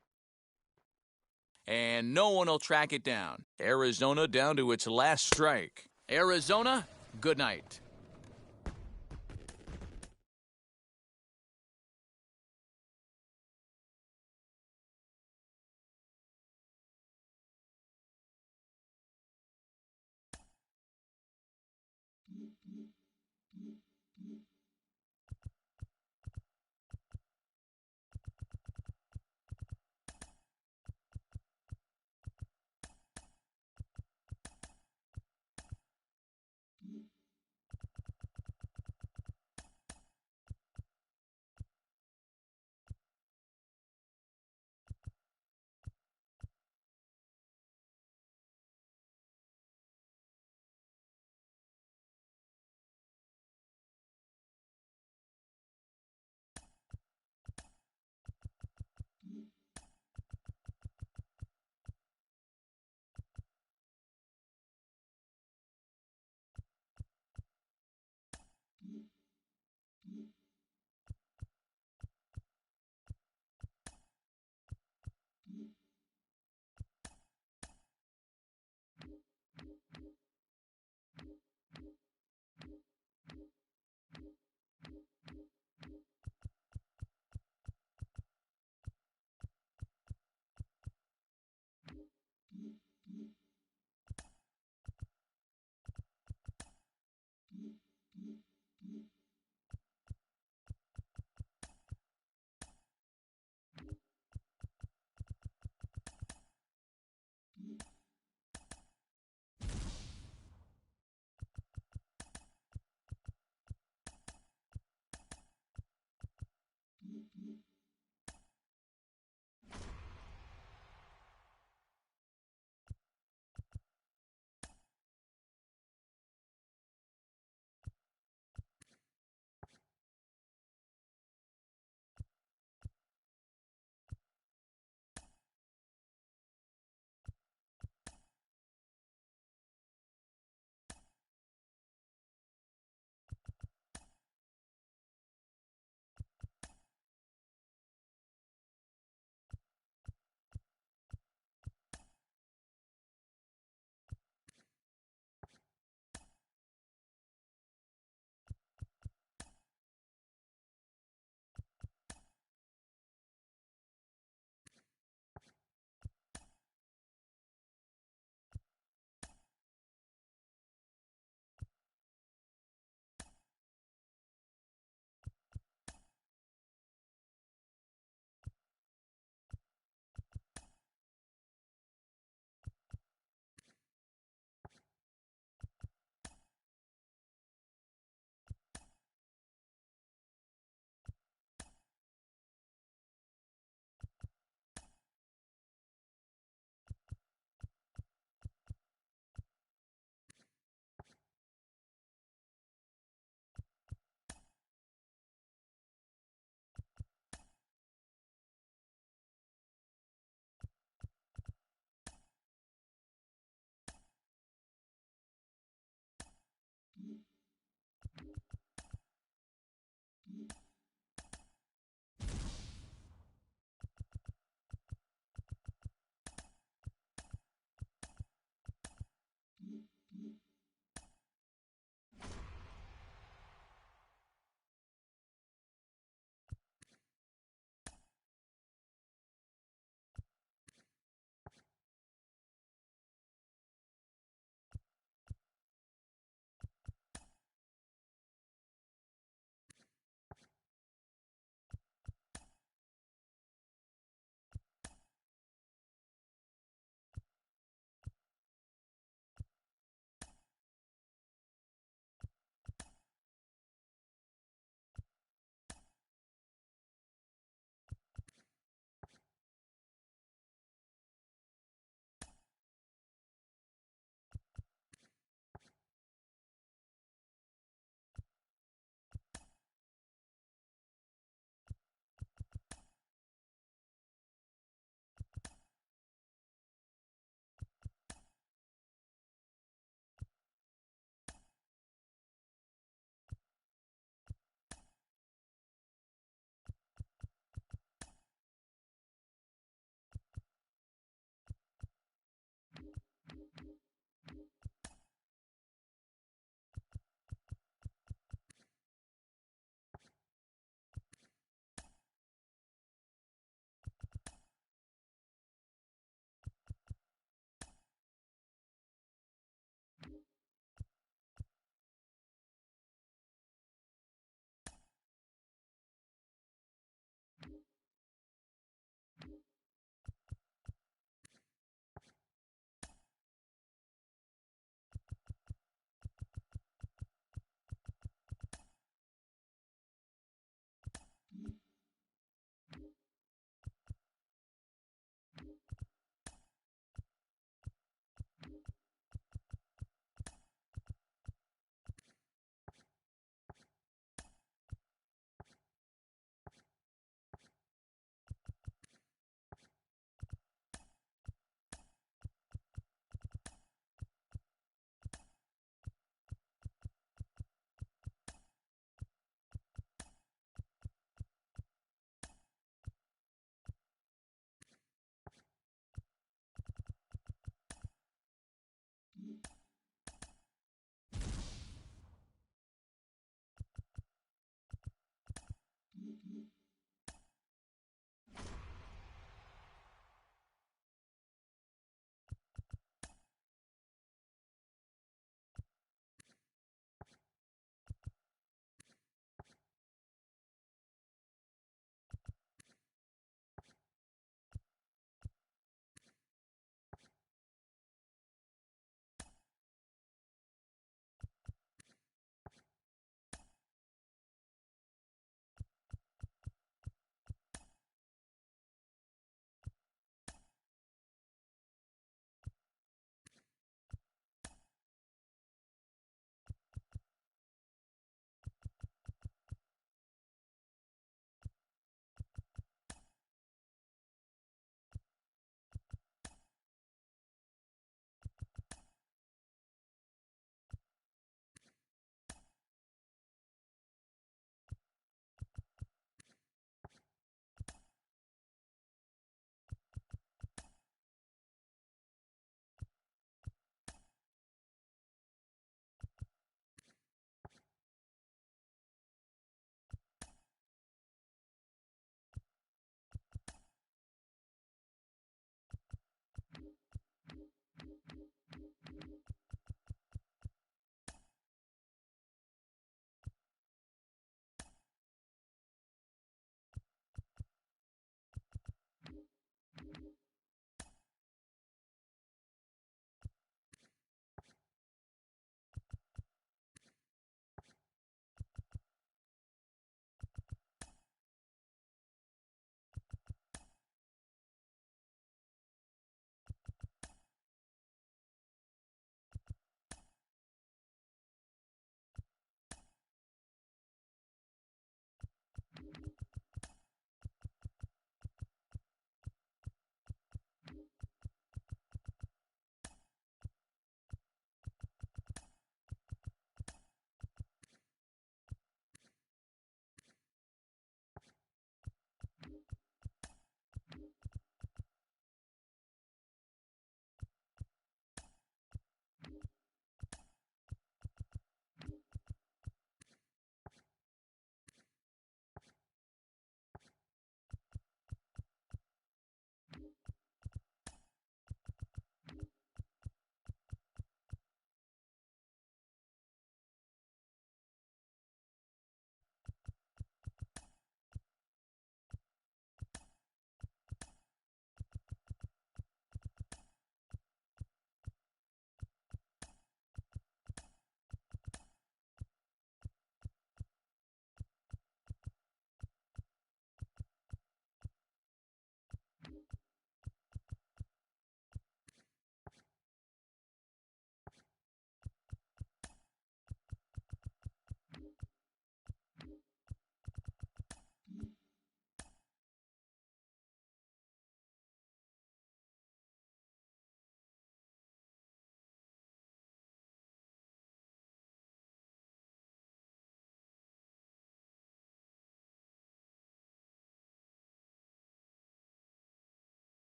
And no one will track it down. Arizona down to its last strike. Arizona, good night.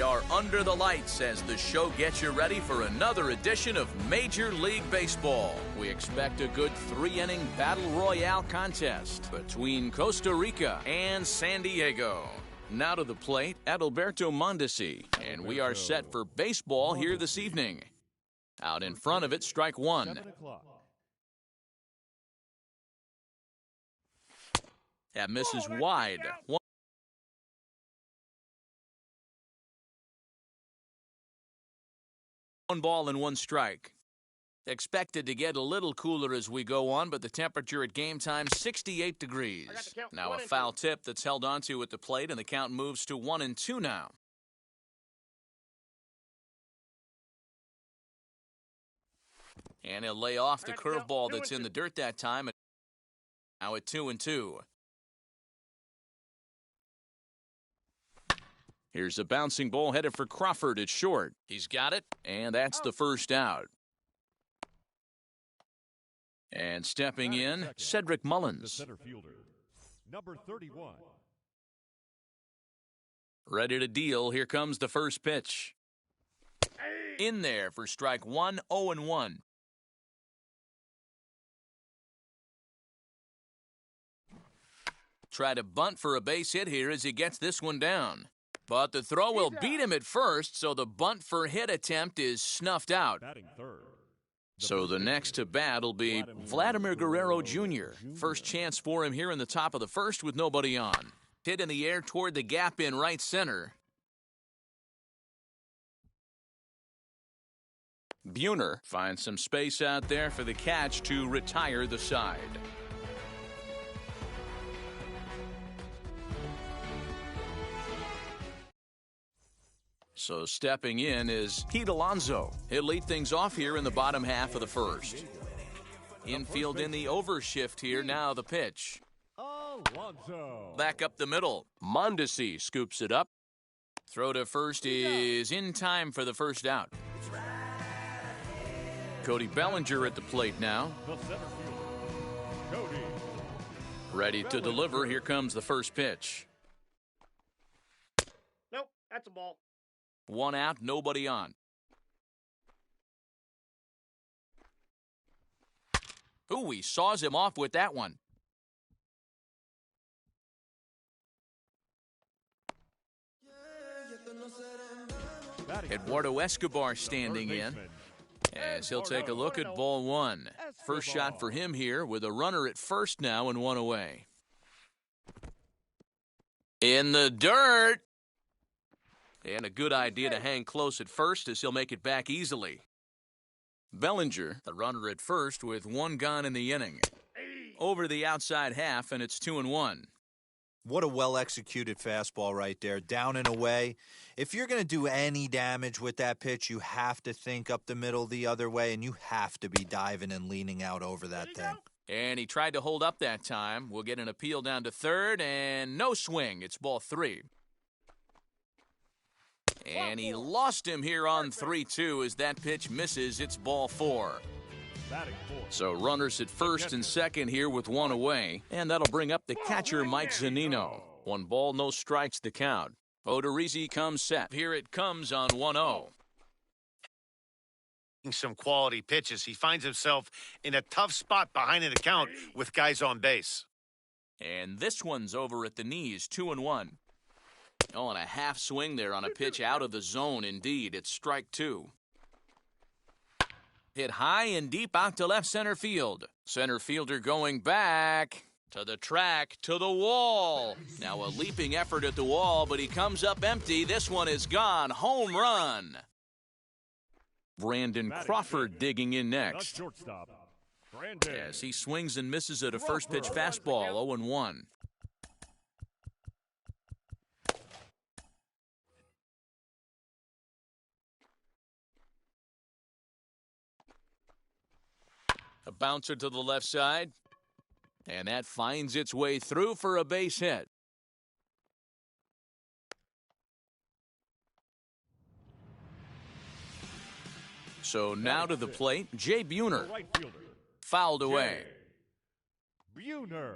are under the lights as the show gets you ready for another edition of Major League Baseball. We expect a good 3-inning Battle Royale contest between Costa Rica and San Diego. Now to the plate, Alberto Mondeci, and we are set for baseball here this evening. Out in front of it, strike one. That misses wide. One ball and one strike. Expected to get a little cooler as we go on, but the temperature at game time, 68 degrees. Now a foul tip that's held onto at the plate, and the count moves to 1-2 now. And he'll lay off the curveball that's in the dirt that time. Now at 2-2. Here's a bouncing ball headed for Crawford at short. He's got it, and that's the first out. And stepping in, Cedric Mullins. Center fielder, number 31. Ready to deal. Here comes the first pitch. In there for strike one, 0-1. Try to bunt for a base hit here as he gets this one down. But the throw will beat him at first, so the bunt for hit attempt is snuffed out. Batting third. So the next to bat will be Vladimir Guerrero Jr. First chance for him here in the top of the first with nobody on. Hit in the air toward the gap in right center. Buhner finds some space out there for the catch to retire the side. So stepping in is Pete Alonso. He'll lead things off here in the bottom half of the first. Infield in the overshift here. Now the pitch. Alonso. Back up the middle. Mondesi scoops it up. Throw to first is in time for the first out. Cody Bellinger at the plate now. The center fielder, Cody. Ready to deliver. Here comes the first pitch. Nope, that's a ball. One out, nobody on. Ooh, he saws him off with that one. Eduardo Escobar standing in as he'll take a look at ball one. First shot for him here with a runner at first now and one away. In the dirt. And a good idea to hang close at first as he'll make it back easily. Bellinger, the runner at first with one gone in the inning. Over the outside half, and it's 2-1. What a well-executed fastball right there, down and away. If you're going to do any damage with that pitch, you have to think up the middle the other way, and you have to be diving and leaning out over that thing. And he tried to hold up that time. We'll get an appeal down to third, and no swing. It's ball three. And he lost him here on 3-2 as that pitch misses. It's ball four. So runners at first and second here with one away. And that'll bring up the catcher, Mike Zunino. 1 ball, no strikes the count. Odorizzi comes set. Here it comes on 1-0. Some quality pitches. He finds himself in a tough spot behind an account with guys on base. And this one's over at the knees, 2-1. Oh, and a half swing there on a pitch out of the zone. Indeed, it's strike two. Hit high and deep out to left center field. Center fielder going back to the track, to the wall. Now a leaping effort at the wall, but he comes up empty. This one is gone. Home run. Brandon Crawford digging in next. As he swings and misses at a first pitch fastball, 0-1. A bouncer to the left side. And that finds its way through for a base hit. So now to the plate, Jay Buhner. Fouled away. Buhner.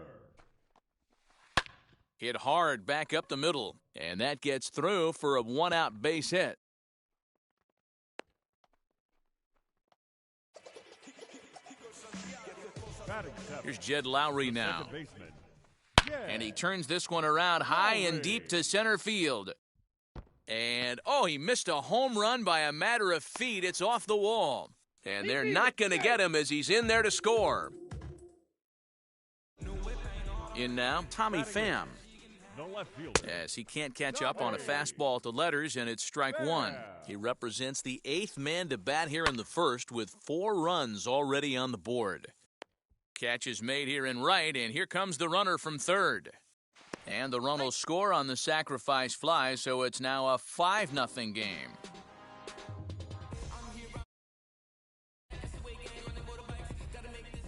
Hit hard back up the middle, and that gets through for a one-out base hit. Batting seventh, Here's Jed Lowry now. second baseman. And he turns this one around high and deep to center field. And, oh, he missed a home run by a matter of feet. It's off the wall. And they're not going to get him as he's in there to score. In now, Tommy Pham. No left fielder. As he can't catch up on a fastball to letters, and it's strike one. He represents the 8th man to bat here in the first with 4 runs already on the board. Catch is made here in right, and here comes the runner from third. And the run will score on the sacrifice fly, so it's now a 5-0 game.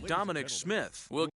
Dominic Smith will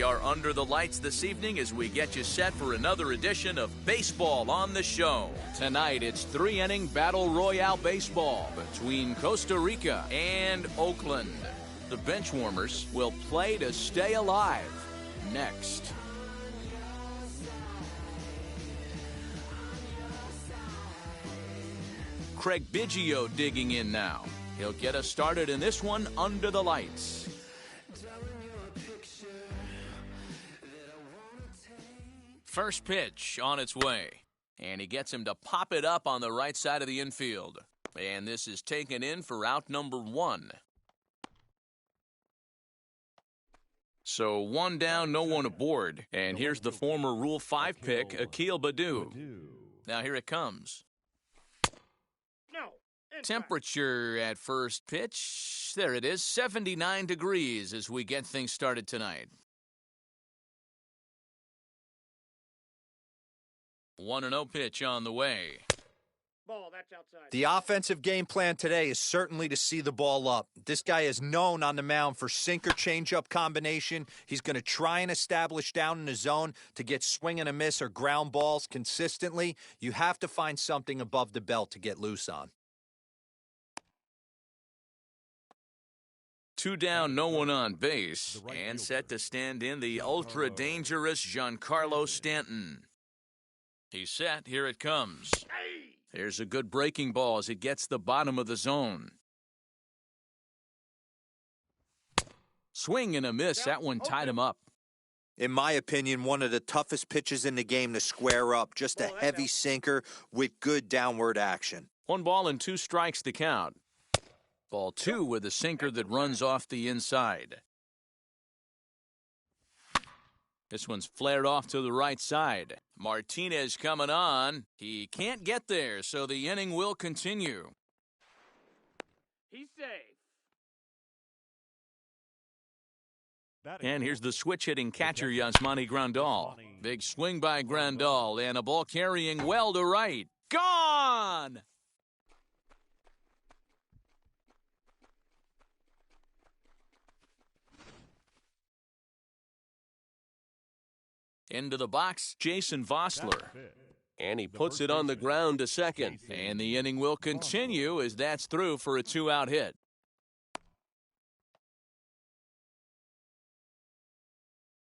We are under the lights this evening as we get you set for another edition of Baseball on the Show. Tonight, it's three-inning Battle Royale baseball between Costa Rica and Oakland. The bench warmers will play to stay alive next. Craig Biggio digging in now. He'll get us started in this one under the lights. First pitch on its way. And he gets him to pop it up on the right side of the infield. And this is taken in for out number 1. So 1 down, no one aboard. And here's the former Rule 5 pick, Akil Baddoo. Now here it comes. Temperature at first pitch, there it is, 79 degrees as we get things started tonight. 1-0 pitch on the way. Ball, that's outside. The offensive game plan today is certainly to see the ball up. This guy is known on the mound for sinker changeup combination. He's going to try and establish down in the zone to get swing and a miss or ground balls consistently. You have to find something above the belt to get loose on. 2 down, no one on base, and set to stand in the ultra-dangerous Giancarlo Stanton. He's set, here it comes. There's a good breaking ball as it gets the bottom of the zone. Swing and a miss, that one tied him up. In my opinion, one of the toughest pitches in the game to square up. Just a heavy sinker with good downward action. 1 ball and 2 strikes the count. Ball 2 with a sinker that runs off the inside. This one's flared off to the right side. Martinez coming on. He can't get there, so the inning will continue. He's safe. And here's the switch-hitting catcher, Yasmani Grandal. Big swing by Grandal, and a ball carrying well to right. Gone! Into the box, Jason Vossler. And he puts it on the ground to second. And the inning will continue as that's through for a 2-out hit.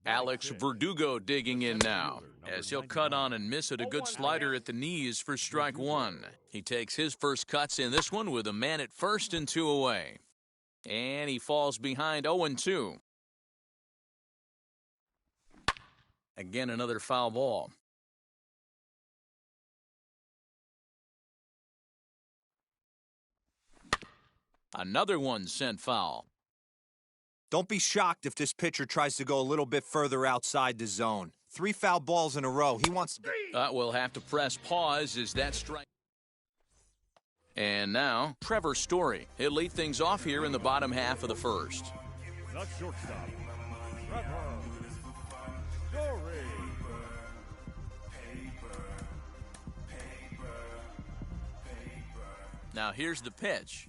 Alex Verdugo digging in now, as he'll cut on and miss at a good slider at the knees for strike 1. He takes his first cuts in this one with a man at first and 2 away. And he falls behind 0-2. Again, another foul ball. Another one sent foul. Don't be shocked if this pitcher tries to go a little bit further outside the zone. 3 foul balls in a row. He wants to... We'll have to press pause as that strike. And now, Trevor Story. He'll lead things off here in the bottom half of the first. The shortstop, Trevor Story. Now here's the pitch.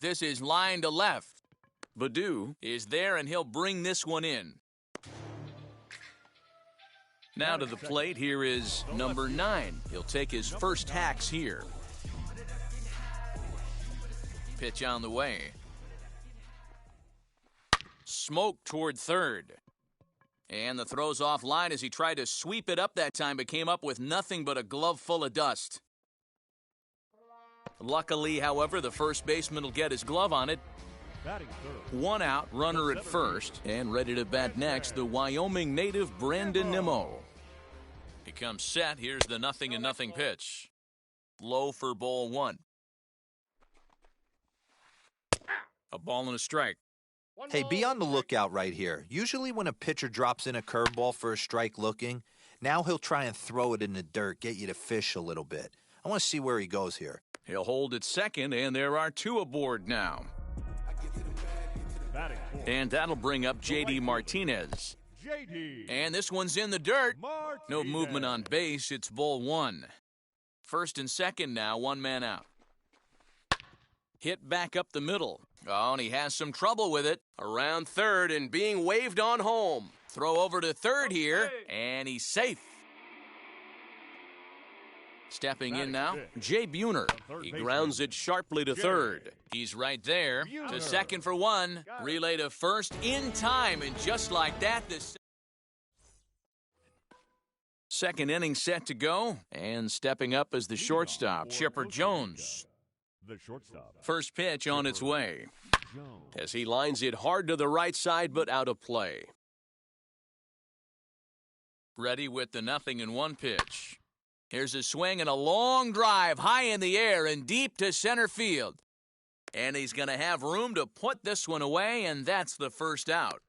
This is line to left. Baddoo is there, and he'll bring this one in. Now to the plate, here is number 9. He'll take his first hacks here. Pitch on the way. Smoke toward third. And the throw's off line as he tried to sweep it up that time, but came up with nothing but a glove full of dust. Luckily, however, the first baseman will get his glove on it. 1 out, runner at first, and ready to bat next, the Wyoming native Brandon Nimo. He comes set. Here's the 0-0 pitch. Low for ball 1. A ball and a strike. Hey, be on the lookout right here. Usually when a pitcher drops in a curveball for a strike looking, now he'll try and throw it in the dirt, get you to fish a little bit. I want to see where he goes here. He'll hold at second, and there are 2 aboard now. And that'll bring up J.D. Martinez. And this one's in the dirt. No movement on base. It's ball 1. First and second now, 1 man out. Hit back up the middle. Oh, and he has some trouble with it. Around third and being waved on home. Throw over to third here, and he's safe. Stepping in now, Jay Buhner. He grounds it sharply to third. He's right there. To second for one. Relay to first in time, and just like that, the second inning set to go. And stepping up is the shortstop, Chipper Jones. The shortstop. First pitch on its way. As he lines it hard to the right side, but out of play. Ready with the 0-1 pitch. Here's a swing and a long drive high in the air and deep to center field. And he's going to have room to put this one away, and that's the first out.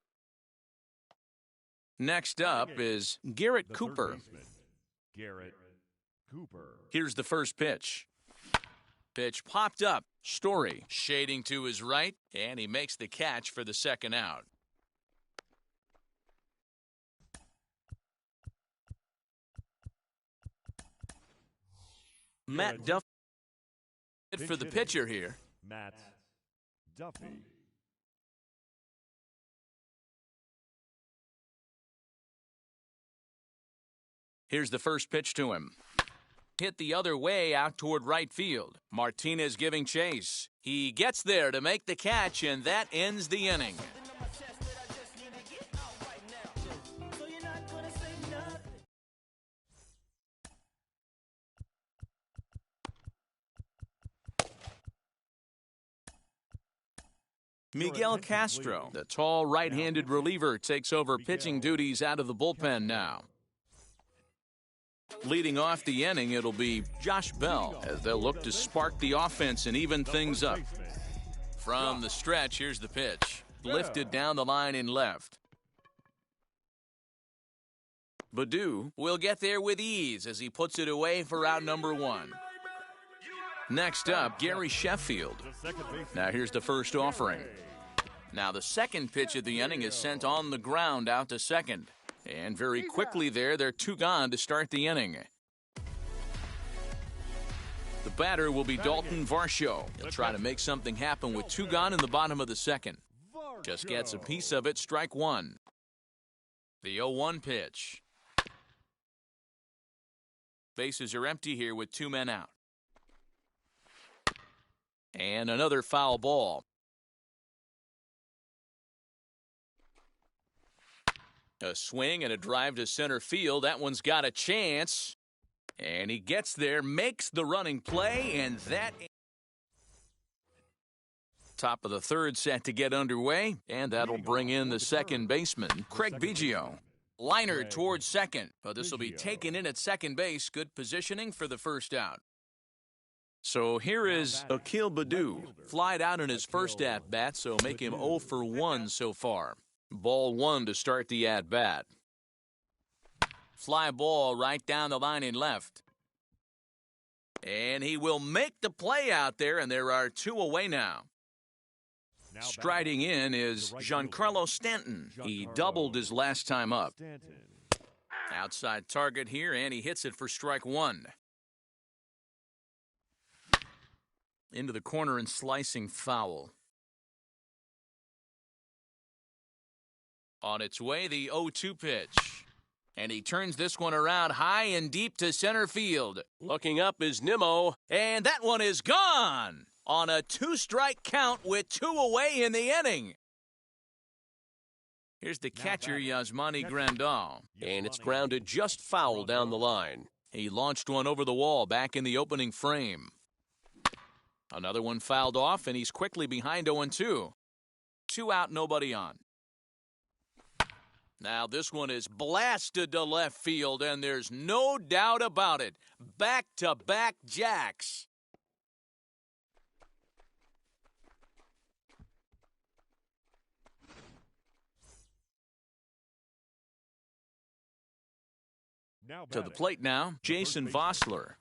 Next up is Garrett Cooper. Garrett Cooper. Here's the first pitch. Pitch popped up. Story shading to his right, and he makes the catch for the second out. Matt Duffy for the pitcher here. Matt Duffy. Here's the first pitch to him. Hit the other way out toward right field. Martinez giving chase. He gets there to make the catch, and that ends the inning. Miguel Castro, the tall right-handed reliever, takes over pitching duties out of the bullpen now. Leading off the inning, it'll be Josh Bell as they'll look to spark the offense and even things up. From the stretch, here's the pitch. Lifted down the line in left. Baddoo will get there with ease as he puts it away for out number one. Next up, Gary Sheffield. Now here's the first offering. Now the second pitch of the inning is sent on the ground out to second. And very quickly there, they're two gone to start the inning. The batter will be Dalton Varsho. He'll try to make something happen with two gone in the bottom of the second. Just gets a piece of it, strike one. The 0-1 pitch. Bases are empty here with two men out. And another foul ball. A swing and a drive to center field. That one's got a chance. And he gets there, makes the running play, and that... Top of the third set to get underway, and that'll bring in the second baseman, Craig Biggio. Liner towards second, but this will be taken in at second base. Good positioning for the first out. So here is Akil Baddoo. Flied out in his first at-bat, so make him 0 for 1 so far. Ball one to start the at-bat. Fly ball right down the line in left. And he will make the play out there, and there are two away now. Striding in is Giancarlo Stanton. He doubled his last time up. Outside target here, and he hits it for strike one. Into the corner and slicing foul. On its way, the 0-2 pitch. And he turns this one around high and deep to center field. Looking up is Nimo, and that one is gone on a two-strike count with two away in the inning. Here's the catcher, Yasmani Grandal. And it's grounded just foul down the line. He launched one over the wall back in the opening frame. Another one fouled off, and he's quickly behind 0-2. Two out, nobody on. Now this one is blasted to left field, and there's no doubt about it. Back-to-back jacks. To the plate now, Jason Vossler.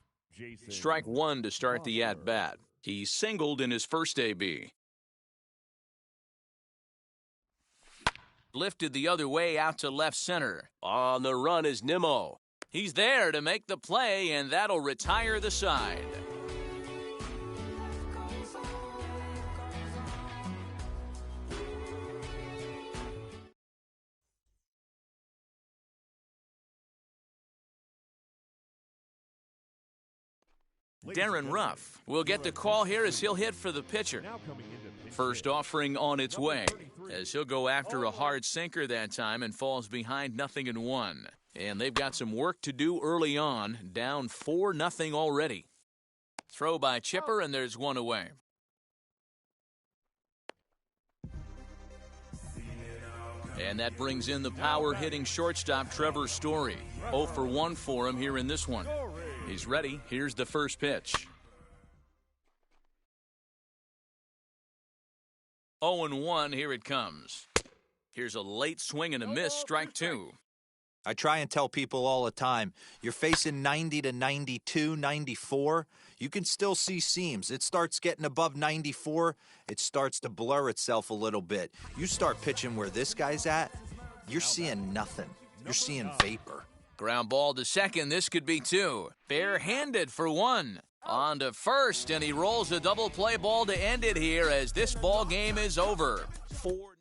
Strike one to start the at-bat. He singled in his first AB. Lifted the other way out to left center. On the run is Nimo. He's there to make the play, and that'll retire the side. Darren Ruff will get the call here as he'll hit for the pitcher. Now coming into pitch First offering on its way, as he'll go after a hard sinker that time and falls behind 0-1. And they've got some work to do early on, down 4-0 already. Throw by Chipper, and there's one away. And that brings in the power-hitting shortstop Trevor Story. 0 for 1 for him here in this one. He's ready. Here's the first pitch. 0-1, here it comes. Here's a late swing and a miss, strike 2. I try and tell people all the time, you're facing 90 to 92, 94. You can still see seams. It starts getting above 94. It starts to blur itself a little bit. You start pitching where this guy's at, you're seeing nothing. You're seeing vapor. Ground ball to second. This could be 2. Bare-handed for 1. On to first, and he rolls a double play ball to end it here as this ball game is over. 4